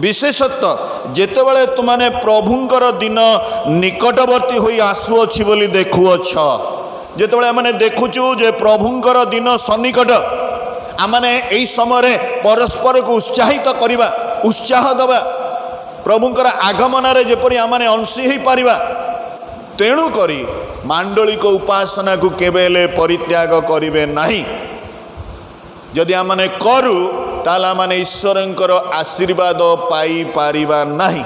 C: विशेषतः जेतेबेले तुमने प्रभुंकर दिन निकटवर्ती होई आसुअछि बोली देखुअछ जेतेबेले आमने देखुचु जे प्रभुंकर दिन सन्निकट आमने एई समय परस्पर को उत्साहित करिबा उत्साह दबा प्रभुंकर आगमन रे जेपरि आमने अंशी ही पारिबा तेणु करी मांडलिक उपासना को केबेले परित्याग करिवे नहीं जदि आमने करू ताला आमने ईश्वरंकर आशीर्वाद पाई पारिबा नहीं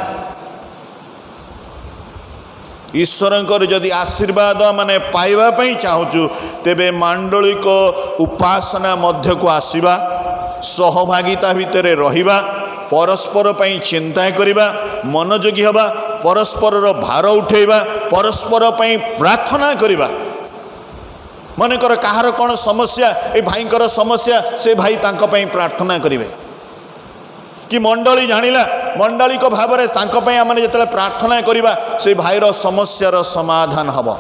C: ईश्वरंकर जदि आशीर्वाद माने पाइबा पई चाहूचु तेबे मांडलिक उपासना मध्य को आसीबा सहभागिता भितरे रहिबा परस्पर पई चिंता करिबा मनोयोगी हबा परस्पर भार उठेबा परस्पर पई प्रार्थना करिबा मनकर कहार कौन समस्या ए भाईंकर समस्या से भाई तांको पई प्रार्थना करिवे कि मंडली जानिला मंडलिक भाव में तांको पई आमने जेतले प्रार्थना करिबा से भाईर समस्यार समाधान हबो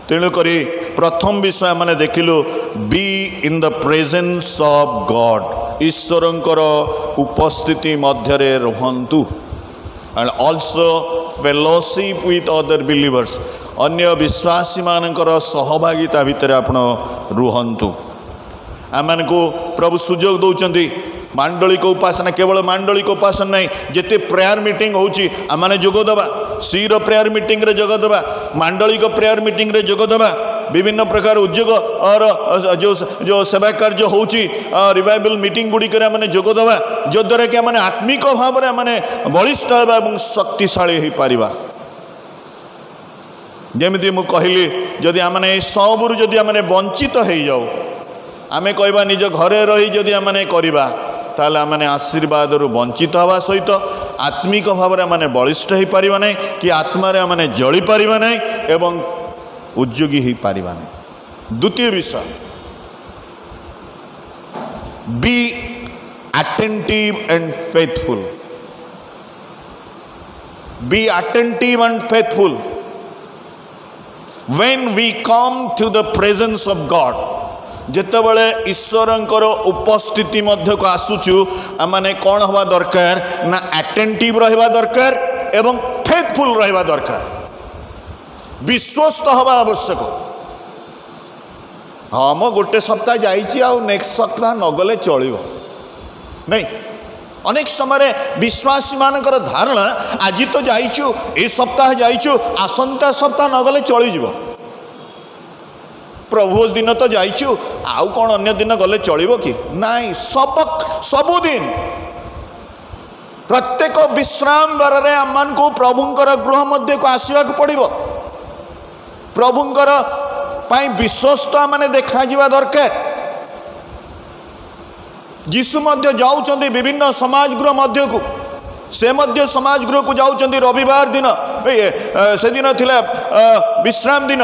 C: तेणुक प्रथम विषय मैंने देखिलु be in the presence of God ईश्वरंकर उपस्थिति मध्य रुहंतु and also fellowship with other believers अन्य विश्वासी मानकर सहभागिता भितर आपण रुहंतु आम को प्रभु सुजोग दौरान मांडलिक उपासना केवल मांडलिक उपासना नहीं जिते प्रेयर मीटिंग होची आमने जोगदबा सीर प्रेयर मीटिंग रे जोगदबा मांडलिक प्रेयर मीटिंग रे जोगदबा विभिन्न प्रकार उद्योग और जो सेवा कार्य होची रिवाइवल मीटिंग गुड़ी करे आमने जोगदबा जो द्वारा कि आमने आत्मिक भाव में आमने बलिष्ठ एवं शक्तिशाली हो पारिबा जेमिति मु कहली जदि आमने सबरु जदि आमने वंचित हो जाऊ आमे कहबा निज घरे रही जदि आमने करिबा ताले आमने आशीर्वाद रु वंचित हवा सहित आत्मिक भाव में आमने बलिष्ठ हो पारिबा नहीं कि आत्मा रे आमने जली पारिबा नहीं एवं उद्योगी हो पारिबा नहीं द्वितीय विषय be attentive and faithful. Be attentive and faithful. When we come to the presence of God, ଯେତେବେଳେ ଈଶ୍ୱରଙ୍କର ଉପସ୍ଥିତି ମଧ୍ୟକୁ ଆସୁଛୁ ଆମମାନେ କ'ଣ ହେବା ଦରକାର ନା ଆଟେଣ୍ଟିଭ୍ ରହିବା ଦରକାର ଏବଂ ଫେଥଫୁଲ୍ ରହିବା ଦରକାର, ବିଶ୍ୱସ୍ତ ହେବା ଆବଶ୍ୟକ। ହଁ ମୁଁ ଗୋଟେ ସପ୍ତାହ ଯାଇଛି ଆଉ ନେକ୍ସଟ ସପ୍ତାହ ନଗଲେ ଚଳିବ ନାଇଁ। ଅନେକ ସମୟରେ ବିଶ୍ୱାସୀମାନଙ୍କର ଧାରଣା ଆଜି ତ ଯାଇଛୁ, ଏ ସପ୍ତାହ ଯାଇଛୁ, ଆସନ୍ତା ସପ୍ତାହ ନଗଲେ ଚଳିଯିବ। ପ୍ରଭୁ ଦିନ ତ ଯାଇଛୁ, ଆଉ କ'ଣ ଅନ୍ୟ ଦିନ ଗଲେ ଚଳିବ କି? ନାଇଁ, ସବୁଦିନ ପ୍ରତ୍ୟେକ ବିଶ୍ରାମ ବାରରେ ଆମମାନଙ୍କୁ ପ୍ରଭୁଙ୍କର ଗୃହ ମଧ୍ୟକୁ ଆସିବାକୁ ପଡ଼ିବ। ପ୍ରଭୁଙ୍କର ପାଇଁ ବିଶ୍ୱସ୍ତ ମାନେ ଦେଖାଯିବା ଦରକାର। ଯୀଶୁ ମଧ୍ୟ ଯାଉଛନ୍ତି ବିଭିନ୍ନ ସମାଜ ଗୃହ ମଧ୍ୟକୁ, ସେ ମଧ୍ୟ ସମାଜ ଗୃହକୁ ଯାଉଛନ୍ତି ରବିବାର ଦିନ, ସେଦିନ ଥିଲା ବିଶ୍ରାମ ଦିନ।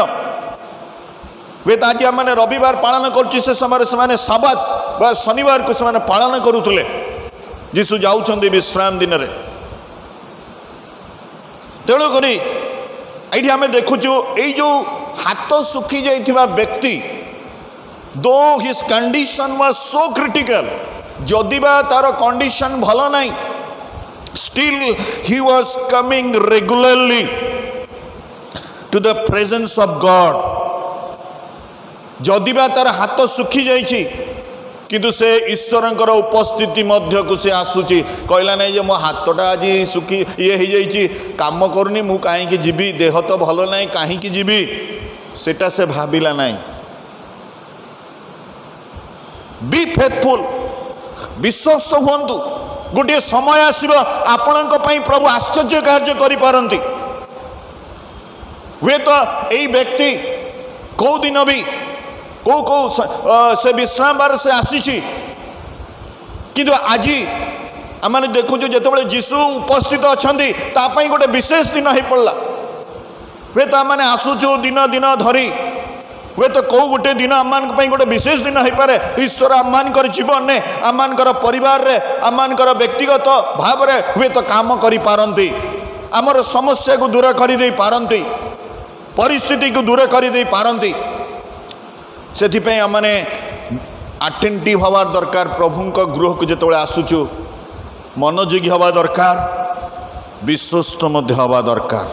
C: ହୁଏତ ଆଜି ଆମମାନେ ରବିବାର ପାଳନ କରୁଛୁ, ସେ ସମୟରେ ସେମାନେ ସାବାତ ବା ଶନିବାରକୁ ସେମାନେ ପାଳନ କରୁଥିଲେ। ଯୀଶୁ ଯାଉଛନ୍ତି ବିଶ୍ରାମ ଦିନରେ। ତେଣୁକରି ଏଇଠି ଆମେ ଦେଖୁଛୁ ଏଇ ଯେଉଁ ହାତ ଶୁଖି ଯାଇଥିବା ବ୍ୟକ୍ତି, though his condition was so critical, ଯଦିବା ତାର କଣ୍ଡିସନ ଭଲ ନାହିଁ, still he was coming regularly to the presence of God. ଯଦିବା ତାର ହାତ ଶୁଖି ଯାଇଛି କିନ୍ତୁ ସେ ଈଶ୍ୱରଙ୍କର ଉପସ୍ଥିତି ମଧ୍ୟକୁ ସେ ଆସୁଛି। କହିଲା ନାହିଁ ଯେ ମୋ ହାତଟା ଆଜି ଶୁଖି ହେଇଯାଇଛି, କାମ କରୁନି, ମୁଁ କାହିଁକି ଯିବି, ଦେହ ତ ଭଲ ନାହିଁ, କାହିଁକି ଯିବି, ସେଟା ସେ ଭାବିଲା ନାହିଁ। ବି ଫେଥଫୁଲ୍, ବିଶ୍ୱସ୍ତ ହୁଅନ୍ତୁ। ଗୋଟିଏ ସମୟ ଆସିବ ଆପଣଙ୍କ ପାଇଁ ପ୍ରଭୁ ଆଶ୍ଚର୍ଯ୍ୟ କାର୍ଯ୍ୟ କରିପାରନ୍ତି। ହୁଏତ ଏଇ ବ୍ୟକ୍ତି କେଉଁ ଦିନ ବି କେଉଁ ସେ ବିଶ୍ରାମ ବାର ସେ ଆସିଛି, କିନ୍ତୁ ଆଜି ଆମେ ଦେଖୁଛୁ ଯେତେବେଳେ ଯୀଶୁ ଉପସ୍ଥିତ ଅଛନ୍ତି ତା ପାଇଁ ଗୋଟେ ବିଶେଷ ଦିନ ହେଇପଡ଼ିଲା। ହୁଏତ ଆମେ ଆସୁଛୁ ଦିନ ଦିନ ଧରି, ହୁଏତ କେଉଁ ଗୋଟେ ଦିନ ଆମମାନଙ୍କ ପାଇଁ ଗୋଟେ ବିଶେଷ ଦିନ ହେଇପାରେ। ଈଶ୍ୱର ଆମମାନଙ୍କର ଜୀବନରେ, ଆମମାନଙ୍କର ପରିବାରରେ, ଆମମାନଙ୍କର ବ୍ୟକ୍ତିଗତ ଭାବରେ ହୁଏତ କାମ କରିପାରନ୍ତି, ଆମର ସମସ୍ୟାକୁ ଦୂର କରିଦେଇ ପାରନ୍ତି, ପରିସ୍ଥିତିକୁ ଦୂର କରିଦେଇ ପାରନ୍ତି। ସେଥିପାଇଁ ଆମମାନେ ଆଟେଣ୍ଟିଭ୍ ହେବା ଦରକାର। ପ୍ରଭୁଙ୍କ ଗୃହକୁ ଯେତେବେଳେ ଆସୁଛୁ ମନୋଯୋଗୀ ହେବା ଦରକାର, ବିଶ୍ୱସ୍ତ ମଧ୍ୟ ହେବା ଦରକାର।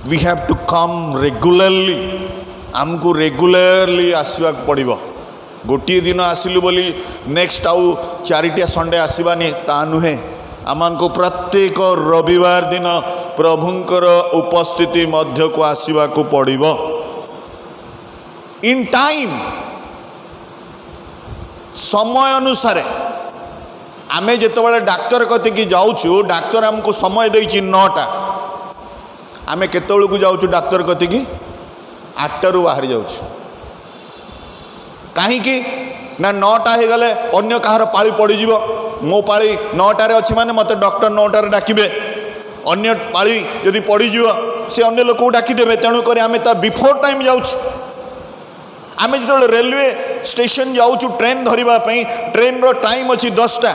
C: we have to come regularly, ଆମକୁ ରେଗୁଲାରଲି ଆସିବାକୁ ପଡ଼ିବ। ଗୋଟିଏ ଦିନ ଆସିଲୁ ବୋଲି ନେକ୍ସଟ ଆଉ 4ଟା ସଣ୍ଡେ ଆସିବାନି ତା ନୁହେଁ। ଆମମାନଙ୍କୁ ପ୍ରତ୍ୟେକ ରବିବାର ଦିନ ପ୍ରଭୁଙ୍କର ଉପସ୍ଥିତି ମଧ୍ୟକୁ ଆସିବାକୁ ପଡ଼ିବ। ଇନ୍ ଟାଇମ୍, ସମୟ ଅନୁସାରେ। ଆମେ ଯେତେବେଳେ ଡାକ୍ତର କତିକି ଯାଉଛୁ, ଡାକ୍ତର ଆମକୁ ସମୟ ଦେଇଛି 9ଟା, ଆମେ କେତେବେଳକୁ ଯାଉଛୁ ଡାକ୍ତର କତିକି? 8ଟାରୁ ବାହାରି ଯାଉଛୁ। କାହିଁକି ନା 9ଟା ହେଇଗଲେ ଅନ୍ୟ କାହାର ପାଳି ପଡ଼ିଯିବ। ମୋ ପାଳି 9ଟାରେ ଅଛି ମାନେ ମୋତେ ଡକ୍ଟର 9ଟାରେ ଡାକିବେ, ଅନ୍ୟ ପାଳି ଯଦି ପଡ଼ିଯିବ ସେ ଅନ୍ୟ ଲୋକକୁ ଡାକିଦେବେ। ତେଣୁକରି ଆମେ ତା ବିଫୋର ଟାଇମ୍ ଯାଉଛୁ। ଆମେ ଯେତେବେଳେ ରେଲୱେ ଷ୍ଟେସନ ଯାଉଛୁ ଟ୍ରେନ୍ ଧରିବା ପାଇଁ, ଟ୍ରେନ୍ର ଟାଇମ୍ ଅଛି 10ଟା,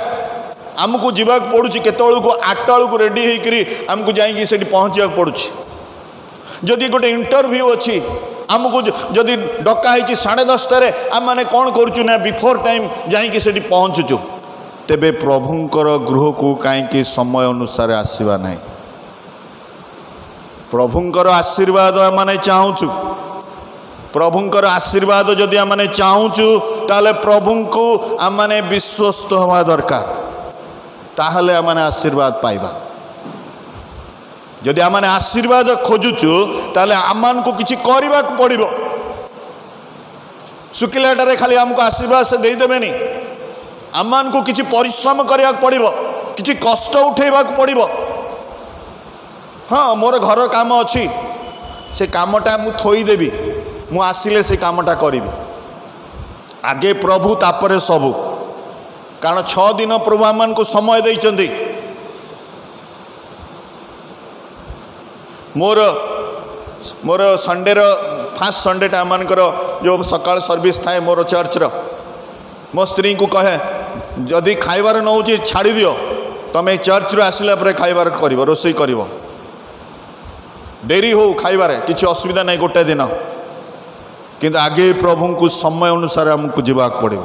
C: ଆମକୁ ଯିବାକୁ ପଡ଼ୁଛି କେତେବେଳକୁ? 8ଟା ବେଳକୁ ରେଡ଼ି ହେଇକରି ଆମକୁ ଯାଇକି ସେଠି ପହଞ୍ଚିବାକୁ ପଡ଼ୁଛି। ଯଦି ଗୋଟେ ଇଣ୍ଟରଭ୍ୟୁ ଅଛି, ଆମକୁ ଯଦି ଡକା ହେଇଛି 10:30ଟାରେ, ଆମମାନେ କ'ଣ କରୁଛୁ ନା ବିଫୋର ଟାଇମ୍ ଯାଇକି ସେଠି ପହଞ୍ଚୁଛୁ। ତେବେ ପ୍ରଭୁଙ୍କର ଗୃହକୁ କାହିଁକି ସମୟ ଅନୁସାରେ ଆସିବା ନାହିଁ? ପ୍ରଭୁଙ୍କର ଆଶୀର୍ବାଦ ଆମେ ଚାହୁଁଛୁ। ପ୍ରଭୁଙ୍କର ଆଶୀର୍ବାଦ ଯଦି ଆମେ ଚାହୁଁଛୁ ତାହେଲେ ପ୍ରଭୁଙ୍କୁ ଆମେ ବିଶ୍ୱସ୍ତ ହେବା ଦରକାର, ତାହେଲେ ଆମେ ଆଶୀର୍ବାଦ ପାଇବା। ଯଦି ଆମେ ଆଶୀର୍ବାଦ ଖୋଜୁଛୁ ତାହେଲେ ଆମମାନଙ୍କୁ କିଛି କରିବାକୁ ପଡ଼ିବ। ଶୁଖିଲାଟାରେ ଖାଲି ଆମକୁ ଆଶୀର୍ବାଦ ସେ ଦେଇଦେବେନି, ଆମମାନଙ୍କୁ କିଛି ପରିଶ୍ରମ କରିବାକୁ ପଡ଼ିବ, କିଛି କଷ୍ଟ ଉଠେଇବାକୁ ପଡ଼ିବ। ହଁ, ମୋର ଘର କାମ ଅଛି, ସେ କାମଟା ମୁଁ ଥୋଇଦେବି, ମୁଁ ଆସିଲେ ସେ କାମଟା କରିବି। ଆଗେ ପ୍ରଭୁ ତାପରେ ସବୁ। କାରଣ 6 ଦିନ ପ୍ରଭୁ ଆମମାନଙ୍କୁ ସମୟ ଦେଇଛନ୍ତି। ମୋର ସଣ୍ଡେର ଫାର୍ଷ୍ଟ ସଣ୍ଡେଟା ଆମମାନଙ୍କର जो सकाळ सर्विस थाए मोर चर्चर मो स्त्री को कहे जदि खाइबार न हो छाड़ी दियो तुम चर्च रू आसला खाइबार कर रोसई कर डेरी हो खाइबार किसी असुविधा नहीं गोटे दिन किंतु आगे प्रभु को समय अनुसार आमको जीवाक पड़ो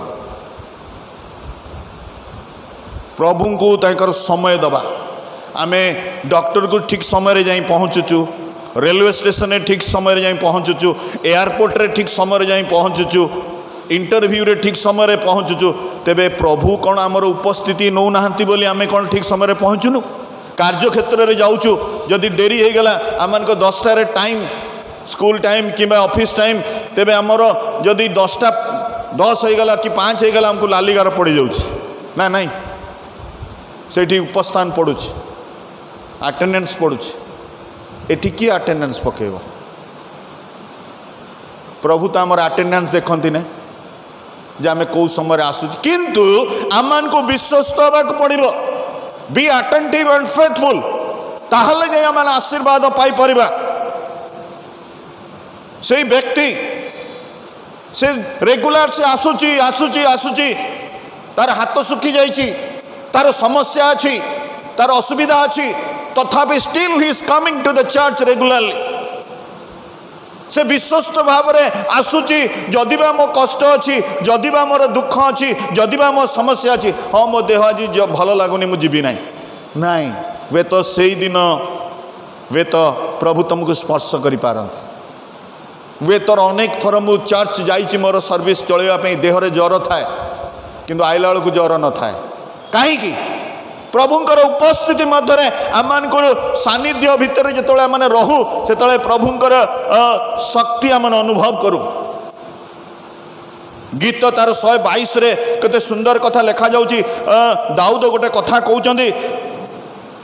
C: प्रभु को ताकर समय दबा आमे डॉक्टर को ठीक समय जाई पहुँचुचु रेलवे स्टेशन में ठीक समय जाई पहुँचुचु एयरपोर्ट रे ठीक समय जाई पहुँचुचु इंटरव्यू रे ठीक समय पहुँचुचु तेबे प्रभु कौन आमर उपस्थिति नौ नाहंती बोली आमे कौन ठीक समय पहुँचुनु कार्य क्षेत्र में जाऊँ जदि डेरी हो गला आम 10टा टाइम स्कूल टाइम कि ऑफिस टाइम तेबे आमर जदि 10टा 10 हो गला कि 5 हो गला हमको लालिगार पड़ जाऊँ ना नहीं सेठी उपस्थान पड़ुछ अटेंडेंस पड़ुछ एटी किए अटेंडेंस पकेब प्रभु तो आमर अटेंडेंस देखती ना जे आम कौ समय आसुच किंतु आम को विश्वस्त होगा पड़ो बी अटेंटिव एंड फेथफुल ताहले जे आम आशीर्वाद पाई परिबा से व्यक्ति से रेगुलर से आसुची आसुची आसुची तार हाथ सुखी जाइची तार समस्या अच्छी तार असुविधा अच्छी तथापि still he is coming to the church regularly से विश्वस्त भाव में आसुची जदि बा मो कष्ट अच्छी जदि बा मोर दुख अच्छी जदि बा मो समस्या अच्छी हाँ मो देह आज भल लगुनि मुझे जीवी नाई वे तो से ही दिन वे तो प्रभु तुमको स्पर्श कर पारती वे तोर अनेक थर मु चर्च जाइए मोर सर्विस चलवाई देहरे ज्वर थाए किंतु आइला बेलू ज्वर न थाए कहीं प्रभुंकर उपस्थिति मध्य आम सानिध्य भितर जो आम रहू से प्रभुंकर शक्ति आम अनुभव करूँ गीत तार 122 रे केते सुंदर कथा लिखा जाउची दाऊद गोटे कथा कहउचंदी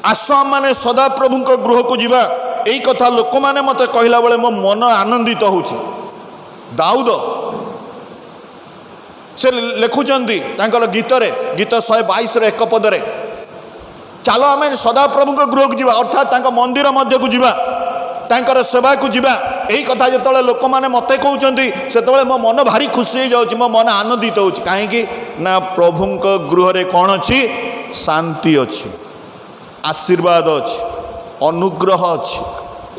C: आस माने सदा प्रभुंक गृह को जीवा यही कथा लोक मैंने मत कहला बेले मो मन आनंदित होउची दाऊद से लिखुचंदी तांकर गीत 122 रे एक पदरे चलो आम सदा प्रभु गृह को जीवा अर्थात मंदिर मध्य को जीवा तांकर सेवा को जीवा यही कथा जो लोक मैंने मत कहते से मो मन भारी खुशी हो जाऊँ मो मन आनंदित हो कहीं ना प्रभु गृह रे कौन अच्छी शांति अच्छी आशीर्वाद अच्छी अनुग्रह अच्छी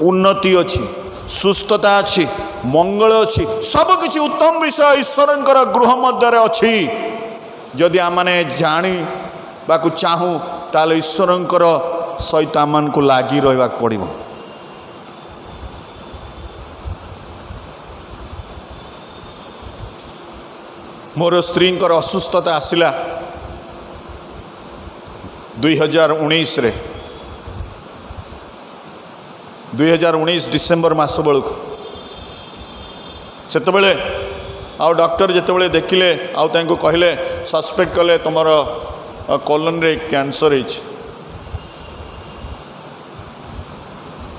C: उन्नति अच्छी सुस्थता अच्छी मंगल अच्छी सबकि उत्तम विषय ईश्वर गृह मध्य अच्छी जदि आमने जानी बाकु चाहूँ ताले ईश्वर सहित आम को लगी रहा पड़ो मोर स्त्री असुस्थता आसला 2019 रे 2019 डिसेम्बर मास बेलू से डॉक्टर जिते देखिले आउ कहले सस्पेक्ट कले तुम कोलन रे कैंसर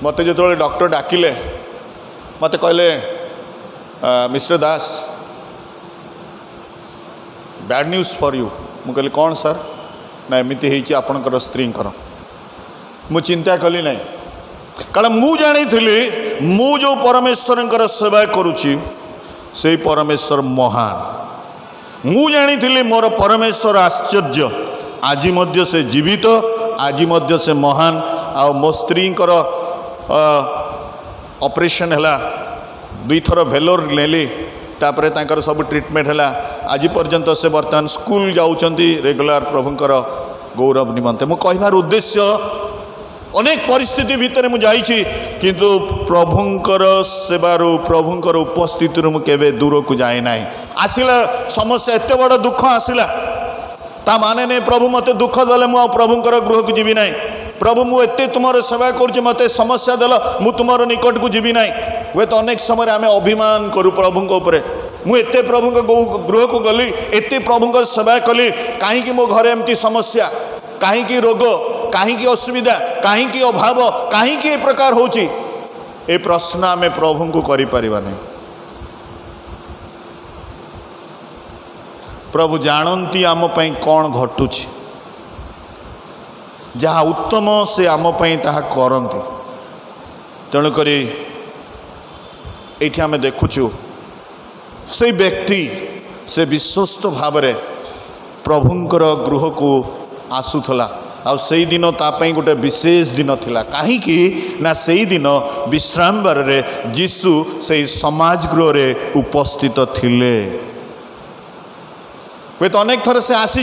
C: मत जो डॉक्टर डाकिले मत कहले mister Das bad news for you मु कहली कौन सर ना एमती होती आपणकर स्त्री मु चिंता कली ना कारण मु जानी मु जो परमेश्वर सेवा करुच्ची से परमेश्वर महान मु जानी मोर परमेश्वर आश्चर्य आज मध्य से जीवित आज मध्य से महान आ मो स्त्री ऑपरेशन है 2 थर भेलोर नेली तापर तांकर सब ट्रीटमेंट है आज पर्यंत से बर्तमान स्कूल जाऊँगी रेगुलर प्रभुंकर गौरव निमंते मु कहबार उद्देश्य अनेक परिस्थिति भितर मु जाइछि किंतु प्रभुंकर सेवारू प्रभुंकर उपस्थिति मु केबे दूर को जाए नाही आसिला समस्या एते बड़ दुख आसिला ता माने नहीं प्रभु मते दुख देले मु प्रभुंकर गृह को जीवी नाही प्रभु मु एते तुमर सेवा करछि मते समस्या देल मु तुमर निकट को जीवी नाही वे तो अनेक समय आम अभिमान करूँ प्रभु उपरे मु एते प्रभु गृह को गली एते प्रभु सेवा कली कहीं मो घरे एमती समस्या कहीं रोग कहीं असुविधा कहीं अभाव कहीं प्रकार होची ए प्रश्न आम प्रभु को करि परिबा नहीं प्रभु जानती आम पई कौन घटुची जहाँ उत्तम से आम पई ताहा करंती तेणुक ये आम देखुचु से व्यक्ति से विश्वस्त भाव प्रभुंकर गृह को आसुला आ से दिन तापाई गोटे विशेष दिन थिला कहीं ना से दिन विश्रामबार रे जीशु से समाज गृह रे उपस्थित थिले। वे तो अनेक थर से आसी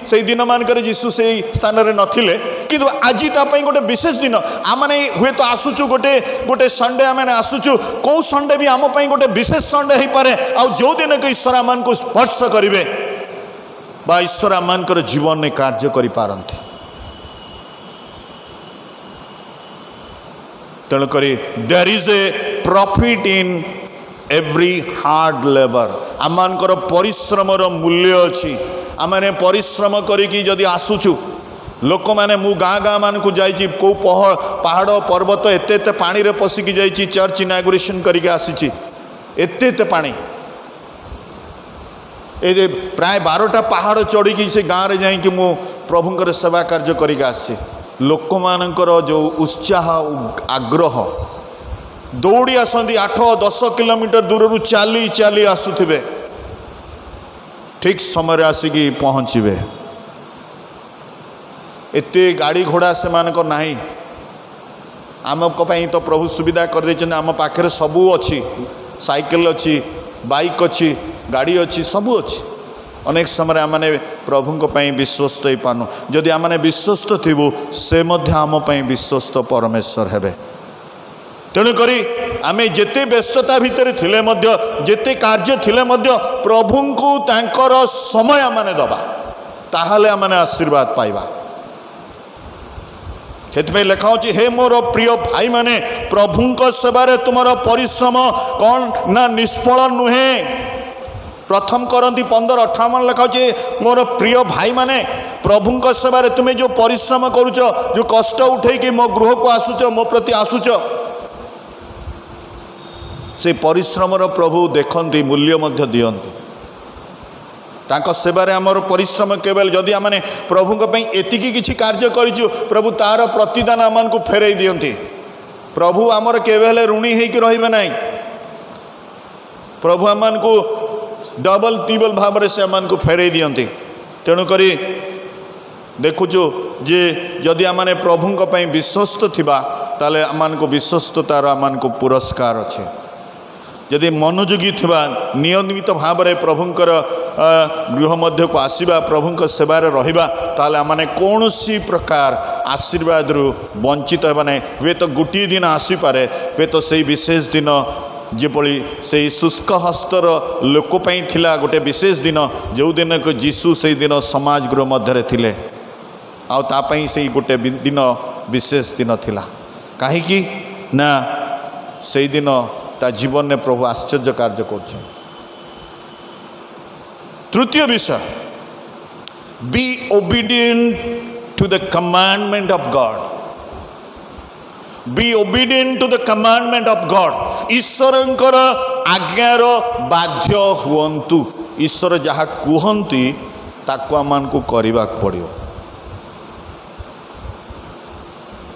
C: से दिन मानक जीशु से स्थान में नथिले कि आज तापाई गोटे विशेष दिन आम हुए तो आसुचु गोटे गोटे संडे आम आसुचु कौ संडे भी आम गोटे विशेष संडे हो पारे आ जो दिन को ईश्वर आम को स्पर्श करेंगे बा ईश्वर आम जीवन में कार्य करि पारंती। तेणुक there is a profit in every hard labour आमर परिश्रमर मूल्य अच्छी आमने परिश्रम करी जदि आसुचु लोक मैंने मु गाँ गाँ मान को जाइए कौ पहाड़ पर्वत एत एत पानी रे पशिकी जाइए चर्च इनागुरेशन करके आसी एत पानी ए प्राय 12टा पहाड़ चढ़ी से गाँव में जाकि मु प्रभुंकर सेवा कार्य करके आसी लोक मानकर जो उत्साह आग्रह दौड़ी आसती 8-10 किलोमीटर दूर चली चली आसुवे ठीक समय आसिकी पहुँचे एते गाड़ी घोड़ा से मानक नहीं आम तो प्रभु सुविधा कर देछन आम पाखे सबू अच्छी साइकिल अच्छी बाइक अच्छी गाड़ी अच्छी सबू अच्छी अनेक समय आमने प्रभु विश्वस्त हो पानु जदि आमने विश्वस्त थिबु से मध्य आम पई विश्वस्त परमेश्वर हेबे। तेणुक आम जेते व्यस्तता भितर थिले मध्य जेते कार्य थिले मध्य प्रभु को तांकर समय आमने दबा ताहले आमने आशीर्वाद पाइबा। से लिखा होची हे मोर प्रिय भाई माने प्रभुंक सेवारे तुमर परिश्रम कौन ना निष्फल नुहे। प्रथम करंती 15:58 लिखा होची मोर प्रिय भाई माने प्रभुंक सेवारे तुम्हें जो परिश्रम करुच जो कष्ट उठे कि मो गृह को आसुच मो प्रति आसुच से परिश्रमर प्रभु देखती मूल्य मध्य दियंती तांको सेवारे आमर परिश्रम केवल जदि आमने प्रभुंक पई एतिकी किछि कार्य करिछु प्रभु तार प्रतिदान आमन को फेरई दियंती। प्रभु आमर केवल ऋणी होइकि रहिबे नाही प्रभु आमन को डबल टिबल भाव से आमन को फेरई दियंती। तेणुक देखुचु जे जदि आमने प्रभुंक पई विश्वस्त थिबा ताले आमन को विश्वस्ततार आमन को पुरस्कार अछि। यदि मनोयोगी थिबा नियमित भाव में प्रभुंकर गृह मध्य को आसवा प्रभुंक सेवार रहिबा ताले आमने कौनसी प्रकार आशीर्वाद रु वंचित हेबा नै। वे तो गोटे दिन आसीपारे वे तो से विशेष दिन जेपली से शुष्क हस्तर लोकपाई थिला गोटे विशेष दिन जो दिन को जीशु से दिन समाज गृह मध्य थिले आ तापाई से गोटे दिन विशेष दिन थिला कहीं ना से दिन ता जीवन में प्रभु आश्चर्य कार्य कर। तृतीय विषय be obedient to the commandment of God. Be obedient to the commandment of God ईश्वरंकर आज्ञार बाध्य हुअन्तु। ईश्वर जहाँ कहती ताको आमान को करने पड़ो।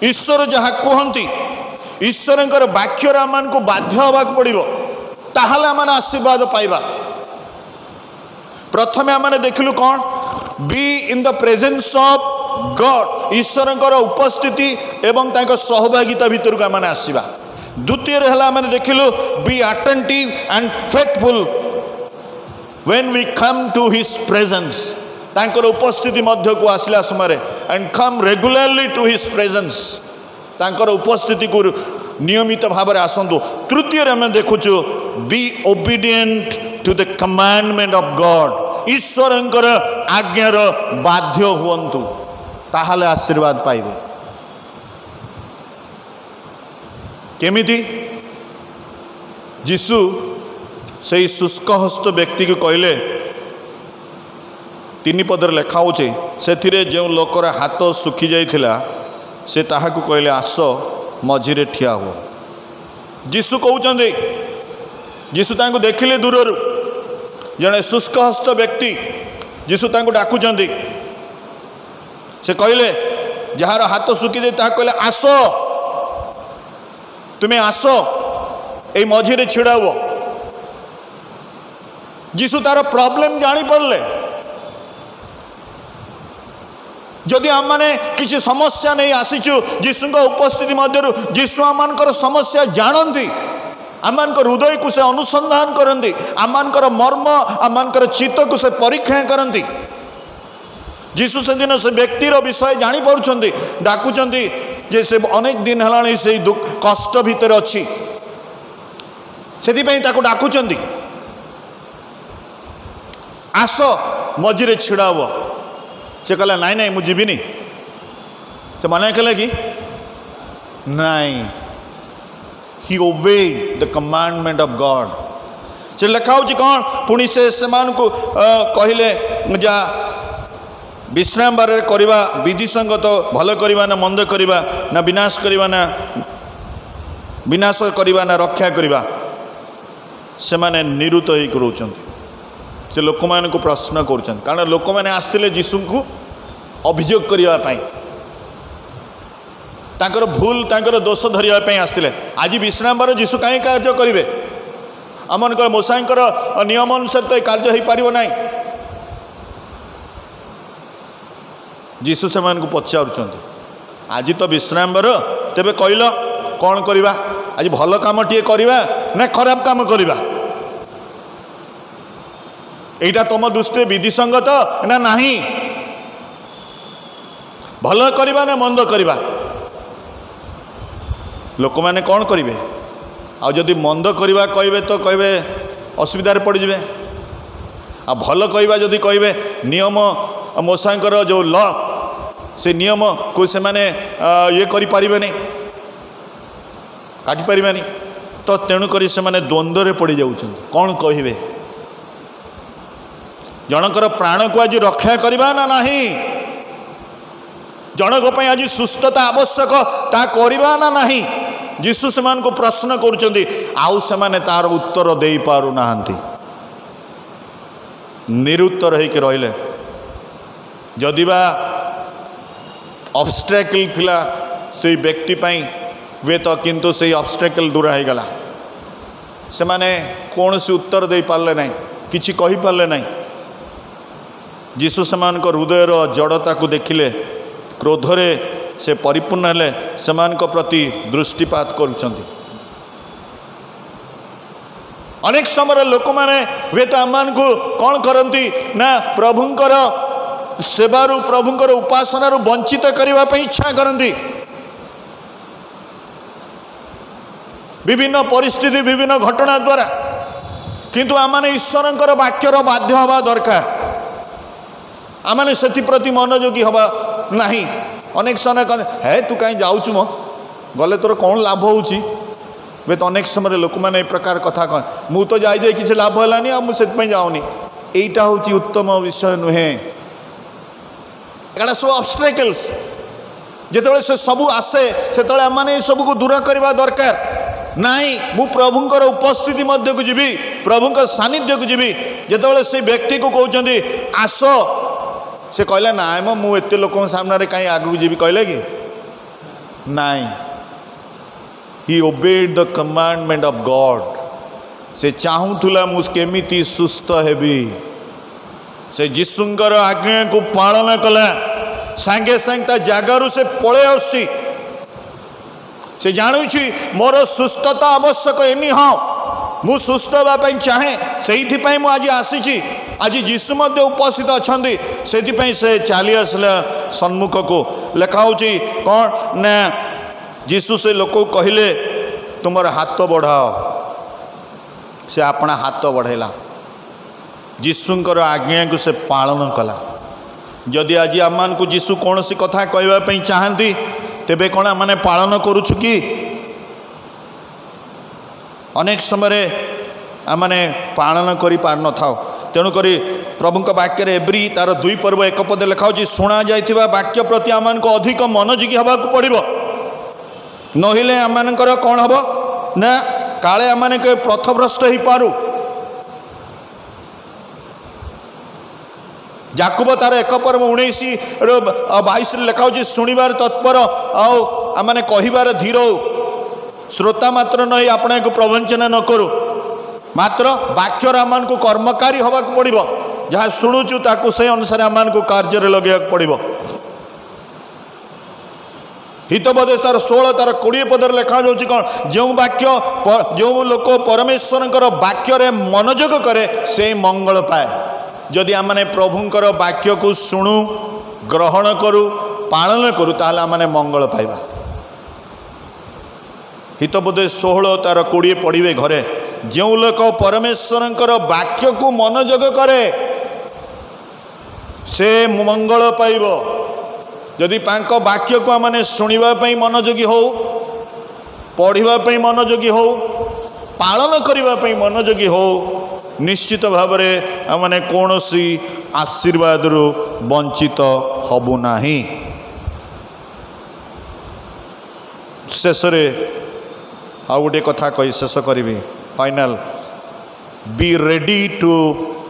C: ईश्वर जहाँ कहती ईश्वर वाक्यर आमान को बाध्य होगा पड़ो ताहले आमान आशीर्वाद पाइबा। प्रथमे आमने देखलु कौन be in the presence of God ईश्वर उपस्थिति एवं तांको सहभागिता भितर को आमने आसीबा। द्वितीय हला आमने देखलु be attentive and faithful when we come to his presence तांकर उपस्थिति मध्य को आसला समय and come regularly to his presence तांकर उपस्थिति को नियमित भाव में आसतु। तृतीय आम देखुचु be obedient to the commandment of God ईश्वरंकर आज्ञार बाध्य हुअन्तु ताहले आशीर्वाद पाइबे। केमिति जीशु से शुष्क हस्त व्यक्ति को कहले 3 पदर लेखा होचे से जो लोकर हाथ सुखी जाइथिला से ताहाकु कहले आस मझिरे ठिया हुआ। जीशु कहते जीशु तांको देखिले दूर जड़े शुष्क हस्त व्यक्ति जीशु तांको डाकुचंदी से कहले जार हाथ सुखी जाए ता कहले आस तुम्हें आस ए मझिरे छिड़ा हुआ। जीशु तार प्रॉब्लम जानी पड़ले जदि आम मैंने किसी समस्या नहीं आसीचु जीशु उपस्थिति मध्य जीशु आम समस्या जानती आम हृदय को से अनुसंधान करती आम मर्म आम चित्त को से परीक्षा करती जीशु से दिन से व्यक्तिर विषय जापी डाकुंट जे से अनेक दिन है से कष्ट भितर अच्छी से डाकुंट आस मझे छिड़ा हे से कहला नाई नाई मुझे जीविनी से मना कले कि नाई he obeyed the commandment of God से लिखा हो कौन पुणी से कहले जा विश्राम बार करवा विधि संगत भल करवा ना मंद करवा ना विनाश करवा ना विनाश करवा ना रक्षा करवा से माने निरुत होकर रोचंती से लोक मान को प्रश्न कर कारण लोक मैंने आसते जीशु को अभियोग करने ताकर भूल ताकर दोष धरने आसते आज विश्राम बार जीशु कहीं कार्य करेंगे आमन मोसाईकर नियम अनुसार तो कार्य हो पार ना जीशु से पचार आज तो विश्राम बार तेरे कहल कौन करवा आज भल कम टे करवा ना खराब काम करवा एटा तुम दृष्टि विधि संगत ना नहीं भल करवा ना मंद करवा लोक मैंने कौन करेंगे आदि मंद करवा कहे तो कहे असुविधार पड़ जाए आ भल कहवा जदि कहे नियम मोसाईकर जो ल से नियम को से माने ये करें नहीं काटी पारे तो तेणुक से माने द्वंद्व पड़ जाऊँ कौन कहे जनकर प्राण को आज रक्षा करवा ना नहीं जनक आज सुस्थता आवश्यक ता करवा ना नहीं जीशु से को प्रश्न करुँच से तार उत्तर दे पार ना निरुत्तर होकर रहिले जदिबा ऑब्स्टेकल थिला से व्यक्ति वे तो किंतु से ऑब्स्टेकल दूर हो गला से माने कौन से उत्तर दे पारले नहीं किछि कहि पारले नहीं जीशु से हृदयर जड़ता को देखिले क्रोधरे से परिपूर्ण हेले सेमान प्रति दृष्टिपात करुछंती अनेक समय लोक मैंने वे तो आम को कौन करती ना प्रभुंकर सेवारू प्रभुंकर उपासनारू वंचित करने इच्छा करती विभिन्न परिस्थिति विभिन्न घटना द्वारा किंतु आम ईश्वर वाक्यर बाध्य हवा दरकार आम से प्रति मनोयोगी हवा नहीं अनेक समय कह हे तू कहीं जाऊँ मो गले तोर कौन लाभ होची वे तो अनेक समय लोक मैंने ए प्रकार कथा कह मु तो जाए किसी लाभ है मुझे जाऊनी यहीटा हूँ उत्तम विषय नुहे एटा सब ऑब्स्टेकल्स जिते से सबू आसे से आम सब को दूर करवा दरकार नाई मु प्रभुंकर उपस्थिति मध्य को जीवी प्रभुंकर सानिध्य को जीवी जिते से व्यक्ति को कहते आस से कहला ना मु एत लोक सामने कहीं आगू जी कहले कि नाई he obeyed the commandment of God से चाहूला मुझे सुस्थ हेबी से जीशुंकर आज्ञा को पालन कला सांगे सांगे ता जगारू से पळे आसी से जानूची मोर सुस्थता आवश्यक एनी हाँ मु सुस्थ होगापी चाहे से आज आसी आज जीशु मध्य उपस्थित अच्छा से चली आसला सम्मुख को लिखा हो कौन ना जीशु से लोक कहले तुमर हाथ बढ़ाओ से अपना हाथ बढ़ेला जीशुंकर आज्ञा को से पालन कला जदि आज आम को जीशु कौन सी कथा कहवाई चाहती तेबे कौन मैंने पालन करुछु कि अनेक समय आमने पालन कर पार न था तेणुक प्रभुंक वाक्य एवरी तार 2 पर्व 1 पद लिखा हो शुणा जाइथिबा वाक्य प्रति आम को अधिक मनोयोगी हवा पड़ो नहिले आम कौन हम ना काले आम पथभ्रष्ट हो पारू जाकुब तार 1 पर्व 19:22 लिखा हो शुणिबार तत्पर आने कहबार धीर श्रोता मात्र नहीं आपण को प्रवंचना न करू मात्र वाक्यर आम को कर्मकारी हवा पड़ो जहाँ शुणुचु ताकू से अनुसार आम को कार्य लगे पड़ो। हितोपदेश तार 16 तार 20 पदर लिखा जाऊँगी कौन जो वाक्य जो लोक परमेश्वर वाक्य मनोयोग करे से मंगल पाए। जदि आमने प्रभुंकर वाक्य को शुणु ग्रहण करू पालन करू ताहले आमने मंगल पाइबा। हितोपदेश 16 तार 20 पढ़िए घरे जो लोक परमेश्वर वाक्य को मनोयोग करे से मंगल पाइब। जदि तांको वाक्य को आमने शुणिबा मनोयोगी हो पढ़िबा मनोयोगी हो पालन करने मनोयोगी हो निश्चित भाव में आमने कौन सी आशीर्वाद रु वंचित हबु नाही। शेष आ गोटे कथा कही शेष करी final be ready to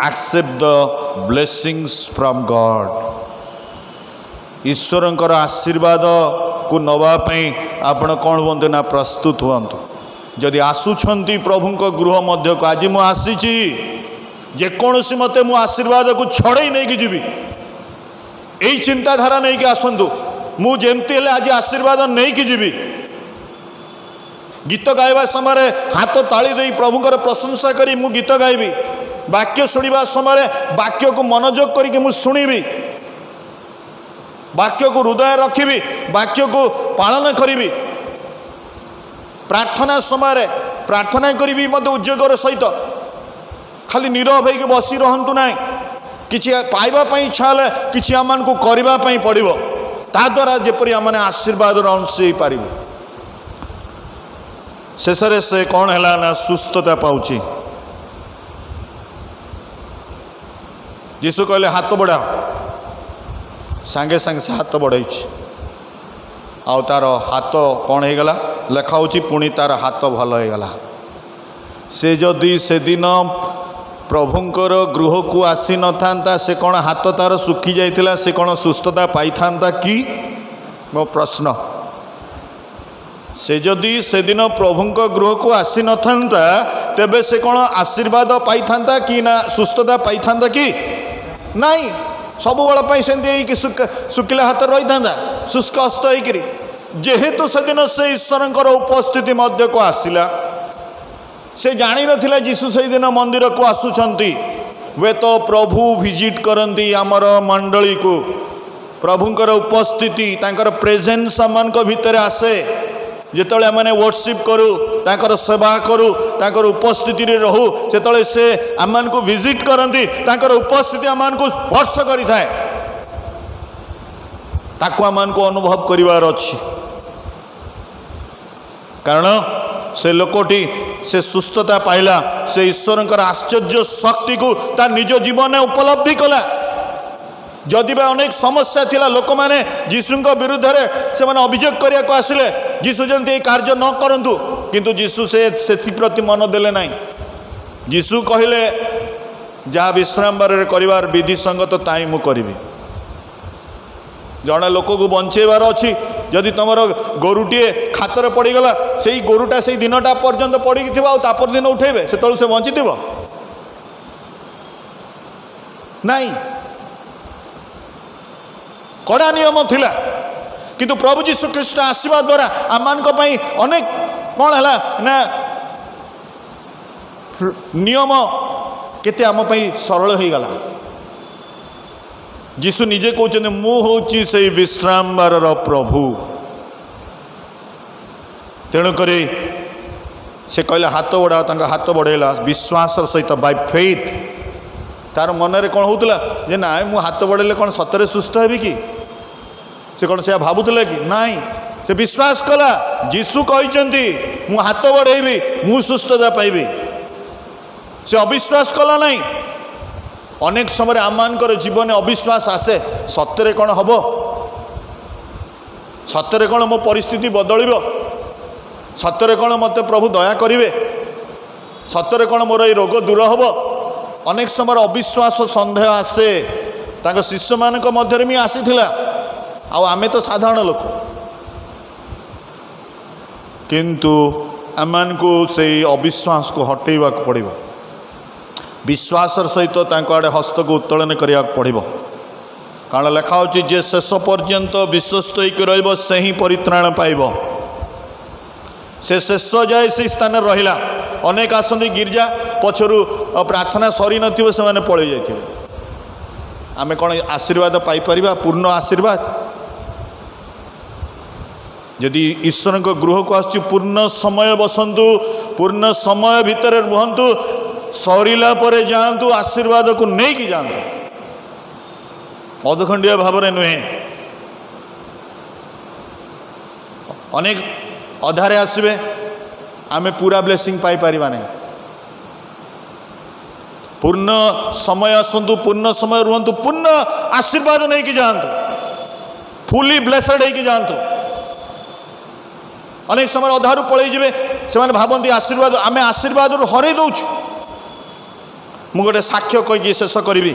C: accept the blessings from God. ईश्वरंकर आशीर्वाद को नवापाई आपण कौन हूँ ना प्रस्तुत हूँ। जदि आसुछंती प्रभुंक गृह मध्य को आज मुझी जेकोसी मत मु आशीर्वाद को छड़े नहीं कि जीवी यही चिंताधारा नहीं कि आसतु मुझे आज आशीर्वाद नहीं कि जीवी। गीत गाइबा समय हाथ ताली दे प्रभुंकर प्रशंसा करी मु गीत गाइबी। वाक्य शुणा समय वाक्य को मनोयोग करके मु शुणिबी। वाक्य को हृदय रखी वाक्य को पालन करी। प्रार्थना समय प्रार्थना करी मत उद्योगर सहित खाली नीरव होकर बसी रहतु ना कि पाइबापी इच्छा है कि आम को करने पड़ो ताद्वारा जेपरी आमने आशीर्वाद अंश हो पार। शेष से कौन है ना सुस्थता पाउची। यीशु कहले हाथ बढ़ा सांगे सांगे से हाथ बढ़ाई आउ तार हाथ कौन हो गला लेखा हो पुणी तार हाथ भल हो गला। से जदि से दिन प्रभुंकर गृह को आसी न था से कौन हाथ तार सुखी जाइथिला से कौन सुस्थता पाई था कि मो प्रश्न। से जदि से दिन प्रभुंक गृह को आसी न था तेबे से कौन आशीर्वाद पाई था कि ना सुस्थता पाई था कि नहीं। सब बड़ा से सुखिला हाथ रही था शुष्क हस्त हो जेहेतु से दिन से ईश्वर उपस्थिति मध्य को आसला से जानी नथिला यीशु से दिन मंदिर को आसुचंती वे तो प्रभु विजिट करती आमर मंडली को प्रभुंकर उपस्थिति तांकर प्रेजेंस आम भितर आसे जिते मैंने वर्शिप करूँ तांकर सेवा करूँ तांकर उपस्थिति रे रहू से से आम को विजिट करती तांकर उपस्थिति आम को स्पर्श करि थाए ताकू आम को अनुभव करिवार अछि। कारण से लोकटी से सुस्थता पाइला से ईश्वरंकर आश्चर्य शक्ति को ता निज जीवन में उपलब्धि कला। जदि बा अनेक समस्या थिला लोक माने यीशुंक विरुद्ध से माने अभियोग करिया को आसिले यीशु जंती ए कार्य न करंतु किंतु यीशु से प्रति मन देले नाही। यीशु कहिले जा विश्राम बार करिवार विधि संगत ताई मु करिवि। जड़े लोक को बंचेबार अच्छी जदि तुम गोरुटे खातर पड़गला से गोरुटा से दिनटा पर्यंत पड़ी तापर दिन उठेबे से तलु से बंची नाई कड़ा नियम थिला किंतु प्रभु जीशु ख्रीष्ट आसवा द्वारा आम अनेक कौन है ना नियम केते आम सरल हो गला। यीशु निजे कहते मु हूँ से विश्राम बार प्रभु तेणुक से कहले हाथ बढ़ा हाथ बढ़ेला विश्वास सहित बाय फेथ तार मनरे कौन होता जे ना मु हाथ बढ़ेले कौन सतरे सुस्थ हेबी कि से कौन से भावुला कि नाई से विश्वास कला यीशु कहते मु हाथ बढ़ेबी मु सुस्थता पाइबी से अविश्वास कला नहीं। अनेक समय आमर जीवन अविश्वास आसे सत्य कौन हम सत्य कौन मो परिस्थिति बदल सत्य कौन मत प्रभु दया करेंगे सत्य कौन मोर ये रोग दूर हम अनेक समय अविश्वास सन्देह आसे तांको शिष्य मान मध्य भी आसीथिला आमे तो साधारण लोक किंतु आम को से अविश्वास को हटेवा पड़ो विश्वासर सहित आड़े हस्त को उत्तोलन करा पड़ो कारण लेखा होची जे शेष पर्यंत विश्वस्त होकर से ही परित्राण पाइब से शेष जाए से स्थान रहा अनेक आसती गिरजा पछरू प्रार्थना सरी नथिबो से माने पळै जाइथिबे आमे कोन आशीर्वाद पाई परिबा पूर्ण आशीर्वाद यदि ईश्वर को गृह को आसु पूर्ण समय बसंतु पूर्ण समय भितर रुहंतु सरीला परे जांतु आशीर्वाद को नहीं कि जांतु अधखंडिया भाव में नुहे अनेक अधारे आसबे आमे पूरा ब्लेसिंग पाई परिबा नहीं पूर्ण समय आसतु पूर्ण समय रुहंतु पूर्ण आशीर्वाद नहीं कि जांतु फुली ब्लेसड होइकि जांतु अनेक समय अधारू पलि जिवे से माने भावंती आशीर्वाद आमे आशीर्वाद रु हरै दउछु मु गोटे साक्ष्य कहि शेष करिवि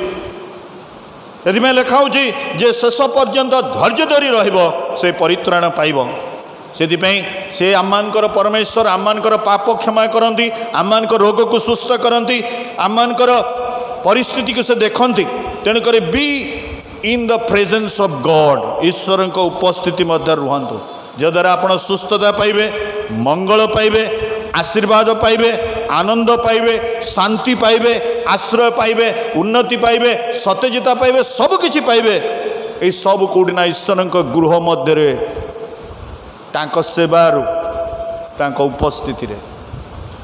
C: यदि मैं लेखा होची जे शेष पर्यंत धैर्य धरी रहिबो से परित्राण पाइबो सेदिपई से आममानकर परमेश्वर आममानकर पाप क्षमा करती आममानकर रोग को सुस्थ करती आममानकर परिस्थिति को से देखती तेणुक be in the presence of God ईश्वर को उपस्थिति मध्य रुहंतु जद्वारा आपण सुस्थता पाइबे मंगल पाइबे आशीर्वाद पाइबे आनंद पाइबे शांति पाइबे आश्रय पाइबे उन्नति पाइबे सतेजता पाइबे सब किछि पाइबे ए सब कोडिना ईश्वर गृह मध्य तांको सेवारु तांको उपस्थिति रे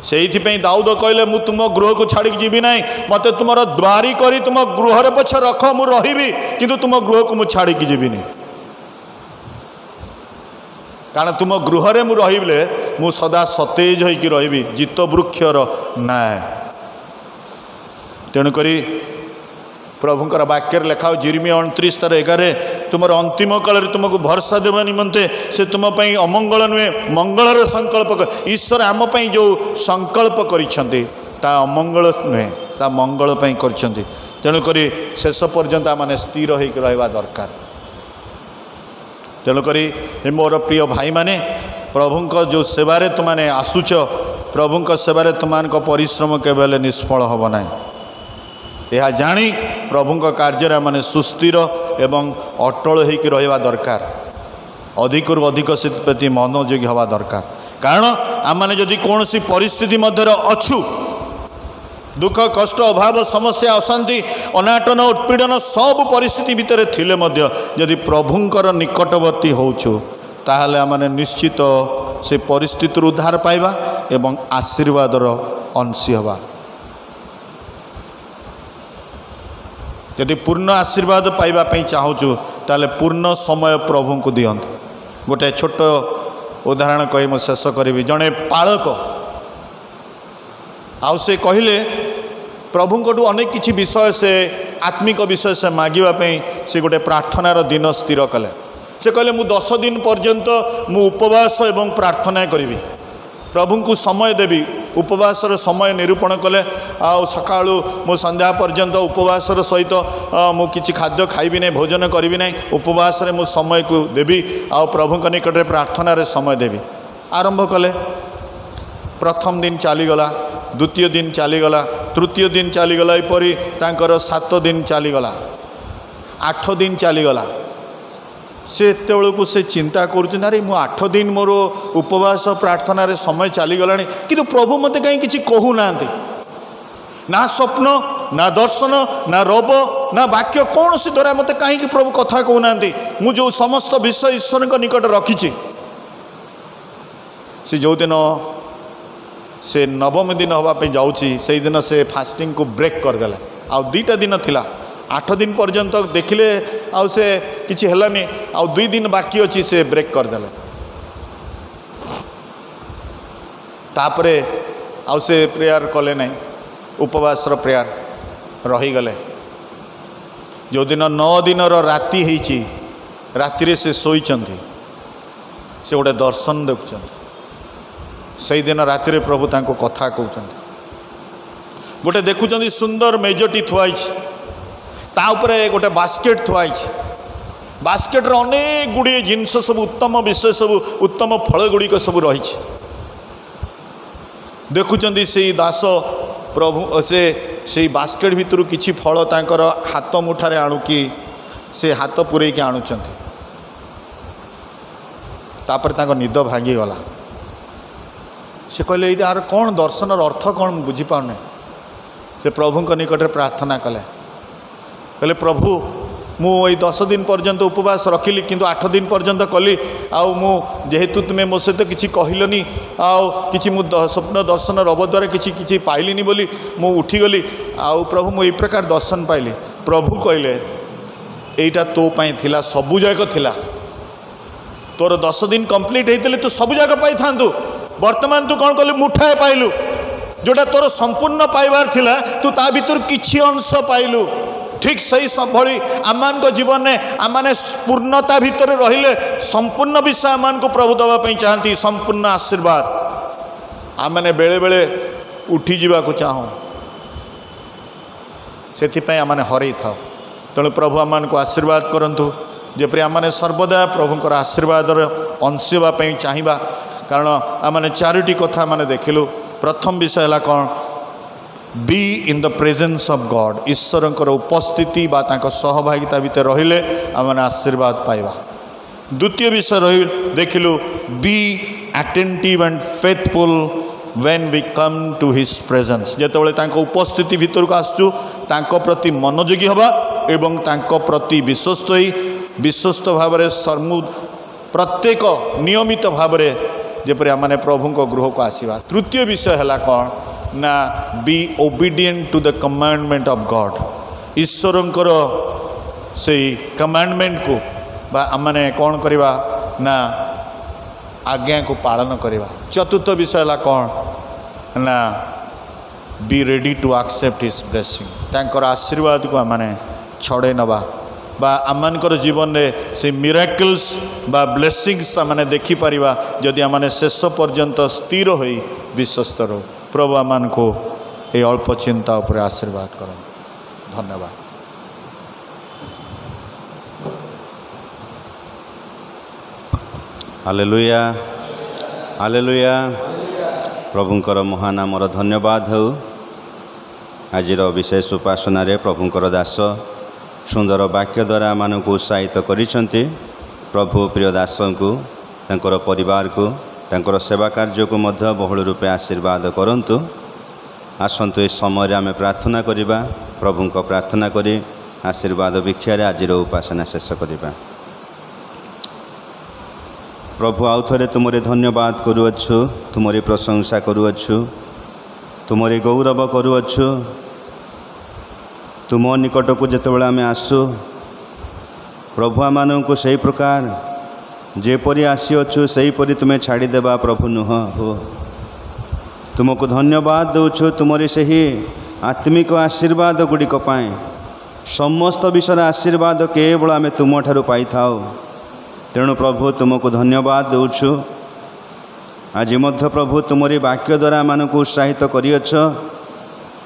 C: से दाऊद कहले मु तुम गृह को छाड़ी जीवी ना मत तुम द्वारी करी तुम गृह पछे रख मु रही किंतु तुम गृह को मु छाड़ी जीविनी कारण तुम गृह रे मु रहिले मु सदा सतेज होइकी रहिबी जित वृक्षर नाय तेणुकरी प्रभुंकर वाक्य लेखा जिर्मिया 29:11 तुम अंतिम काल तुमको भरसा देवा निमंते से तुम अमंगल नुहे मंगलर संकल्प कर ईश्वर आम जो संकल्प करिसेंती ता अमंगल नुहे ता मंगल करिसेंती तेणुक शेष पर्यंत आम स्थिर होकर रहा दरकार तेणुक मोर प्रिय भाई माने प्रभुंक जो सेवारे तुमने आसुच प्रभुंक सेवारे तुमान परिश्रम केवल निष्फल हम ना यह जानी प्रभुंक कार्य माने सुस्थिर एवं अटल होकर रहा दरकार अधिक रु अधिक से प्रति मनोयोगी हवा दरकार कारण आम मैंने जदि कौन सी परिस्थिति मध्य अच्छु दुख कष्ट अभाव समस्या अशांति अनाटन उत्पीड़न सब परिस्थिति भितर थिले मध्य यदि प्रभुंकर निकटवर्ती होचु ताहले आमने निश्चित से परिस्थिति उद्धार पाइबा एवं आशीर्वादर अंशी हवा यदि पूर्ण आशीर्वाद पाइबा चाहूँ ताले पूर्ण समय प्रभु को दियंतु गोटे छोट उदाहरण कही मैं शेष करी जड़े पालक आउ से कहले प्रभु को अनेक किछि विषय से आत्मिक विषय से मागिबा से गोटे प्रार्थनार दिन स्थिर कले से कहले मु 10 दिन पर्यंत मु उपवास एवं प्रार्थना करी प्रभु को समय देवी उपवासर समय निरूपण कले आउ सकाळु मु संध्या पर्यंत उपवासर सहित मु किछि खाद्य खाइबी नहीं भोजन करी ना उपवास रे मु समय को देवी आउ प्रभु निकट में प्रार्थना रे समय देवी आरंभ कले प्रथम दिन चलीगला द्वितीय दिन चलीगला तृतीय दिन चलीगला एपरी तांकर 7 दिन चलीगला 8 दिन चलीगला से एतबेलू से चिंता करें मु 8 दिन मोर उपवास प्रार्थना रे समय चलीगला किंतु प्रभु मत कहीं किसी कहूना ना स्वप्न ना दर्शन ना रोब ना वाक्य कौन सी द्वारा मत कहीं प्रभु कथा कहूना मु जो समस्त विषय ईश्वर निकट रखी से जो दिन से नवम दिन हाँपाई जाऊँगी से दिन से फास्टिंग को ब्रेक करदेला आ 2टा दिन थिला 8 दिन पर्यंत देखिले आउ से किछि हेलानी आ 2 दिन बाकी अच्छी से ब्रेक करदेला तापरे आउ से प्रेयर कले नहीं उपवास प्रेयर रहीगले जो दिन 9 दिन राति होईची राति से शोइचंती से गोटे दर्शन देखुंत से दिन राति प्रभु तांको कथा कहते गोटे देखुं सुंदर मेजटी थुआई ताऊपर गोटे बास्केट थुआई बास्केट अनेक गुड़िए जिनस सब उत्तम विषय सब उत्तम फल गुड़िक सब रही देखुं से दास प्रभु से से बास्केट भितर किसी फल तांकर हाथ मुठारे आणुकी से हाथ पूरेक आणुचंती तापर तांको निद भांगीगला से कहले यार कौन दर्शनर अर्थ कौन बुझीपारे से प्रभु निकट प्रार्थना कले कहले प्रभु मु 10 दिन पर्यंत उपवास रखिली किंतु 8 दिन पर्यंत कली आउ मु जेहेतु तुम्हें मो सहित किसी कहलनी आउ किसी मु स्वप्न दर्शन रब द्वारा किसी पाइलिनी बोली मु उठीगली आउ प्रभु मु ये प्रकार दर्शन पाइली प्रभु कहले एटा तो पाई थिला सबु जाक थिला तोर 10 दिन कंप्लीट होते तू सबु जाक पाई थांतु वर्तमान तू कौन कलु मुठाए पाइलु जोटा तोर संपूर्ण पाइबार थिला तू ता भीतर किछि अंश पाइलु ठीक सही भली आमान को जीवन में आमाने पूर्णता भितर रहिले संपूर्ण विषय आमान को प्रभु दवाई चाहती संपूर्ण आशीर्वाद आमाने बेले बेले उठी जीवा को चाहूँ से आमाने हरई था तेणु प्रभु आमान को आशीर्वाद करंतु जेपरि आमाने सर्वदा प्रभुंकर आशीर्वादर अंश होगापी चाहिए कारण आमाने 4टी कथा आमाने देखिलु प्रथम विषय है कौन be in the presence of God ईश्वर उपस्थिति बा तांको सहभागिता भितर रहिले आमाने आशीर्वाद पाइबा द्वितीय विषय रही देखिलु be attentive and faithful when we come to his presence जेतेबेले तांको उपस्थिति भितर को आसचु तांको प्रति मनोयोगी हवा एवं तांको प्रति विश्वस्त भाव में प्रत्येक नियमित भाव में जेपरि आमाने प्रभु को गृह को आसीबा तृतीय विषय है कौन ना be obedient to the commandment of God ईश्वरंकर से कमांडमेंट को बा आमाने कौन करवा ना आज्ञा को पालन करवा चतुर्थ विषय है कौन ना be ready to accept his blessing तांकर आशीर्वाद को आमाने छड़े नवा बा आमानकर जीवन में से मिराकल्स बा ब्लेसिंग्स आमाने देखि परिबा जदि आमाने शेष पर्यंत स्थिर होई विश्वस्त रहो प्रभु आमान को ये अल्प चिंता उपर आशीर्वाद कर धन्यवाद।
A: हालेलुया हालेलुया प्रभुंकर महानामर धन्यवाद हो आजिर विशेष उपासना प्रभुंकर दास सुंदर वाक्य द्वारा आम को उत्साहित करिसेंति प्रभु प्रिय दास को तांकर परिवार को तांकर सेवा कार्य को मध्य बहुल रूपे आशीर्वाद करंतु आसंतु इस समय आम प्रार्थना करिबा प्रभु को प्रार्थना करी आशीर्वाद भिक्षार आजिर उपासना शेष करिबा। प्रभु आउ थे तुमरे धन्यवाद करुअछु तुमरी प्रशंसा करुअछु तुमरी गौरव करुअछु तुम निकट को जितेबाला आम आसु प्रभु आम को सही प्रकार जेपरी आसीअछु सेहीपरि तुम्हें छाड़ीदेवा प्रभु नुह हो तुमको धन्यवाद दौछु तुमरी सही आत्मिक आशीर्वाद गुड़िक समस्त विषय आशीर्वाद केवल आम तुम ठारू पाई थाओ तेणु प्रभु तुमको धन्यवाद दौछु आज मध्य प्रभु तुमरी वाक्य द्वारा आम को उत्साहित करियछ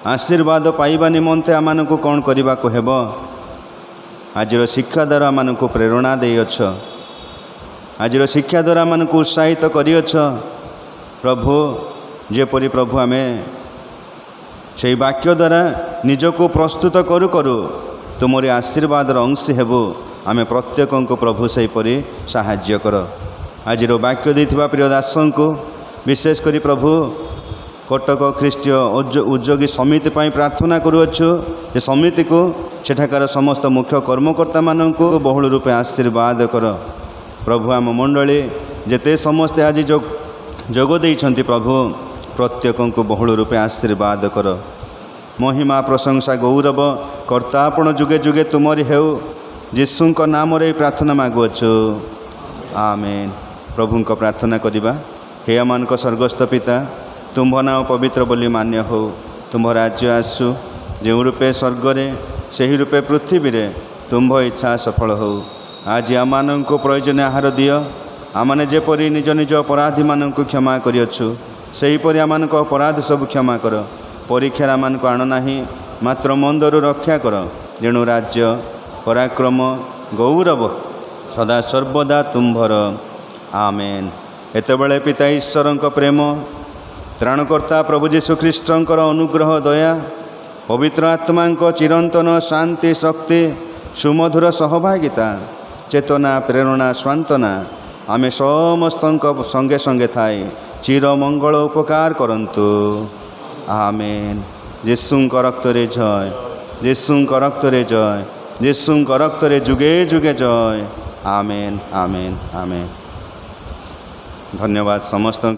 A: आशीर्वाद पाइबा निमंते आम को कौन करने को हेब आजिर शिक्षा द्वारा आम को प्रेरणा देयछ आजिर शिक्षा द्वारा आम को उत्साहित करियछ प्रभु जेपरी प्रभु आमे से वाक्य द्वारा निजको प्रस्तुत करू करू तुमरी आशीर्वाद अंश हेबु आमे प्रत्येक को प्रभु सेहीपरि साहाय्य कर आजिर वाक्य देथिबा प्रिय दासन को विशेष करी प्रभु कटक ख्रीष्टीय उद्योगी समिति पाई प्रार्थना करुअछु ये समिति को सेठाकार समस्त मुख्य कर्मकर्ता मानक बहुल रूपे आशीर्वाद कर प्रभु आम मंडली जेते समस्ते आज जोग देइछंती प्रभु प्रत्येक को बहुल रूपे आशीर्वाद कर महिमा प्रशंसा गौरव कर्तापण जुगे जुगे तुमरी हेउ यीशुंक नाम रे प्रार्थना मागुअछु आमेन। प्रभु को प्रार्थना करिबा हे आमानक स्वर्गस्थ पिता तुम्भ नाम पवित्र बोली मान्य हो तुम्भ राज्य आसु जो रूपे स्वर्ग से रूपे पृथ्वी रे तुम्भ इच्छा सफल हो आज आम को प्रयोजन आहार दिय आमने जेपरी निज निज अपराधी मान क्षमा करियछु सेहीपरि आम अपराध सब क्षमा कर परीक्षार आम आण नाही मात्र मंदरु रक्षा कर जेणु राज्य पराक्रम गौरव सदा सर्वदा तुम्भर आमेन। एतबेले पिता ईश्वर प्रेम त्राणकर्ता प्रभु जीशु ख्रीष्टर अनुग्रह दया पवित्र आत्मा चिरंतन शांति शक्ति सुमधुर सहभागिता चेतना प्रेरणा स्वांतना आमे समस्त संगे संगे थाई चिरमंगल उपकार करंतु। आमेन। यीशुंक रक्तरे जय, यीशुंक रक्तरे जय, यीशुंक रक्तरे जुगे जुगे जय। आमेन आमेन आमेन। धन्यवाद समस्त।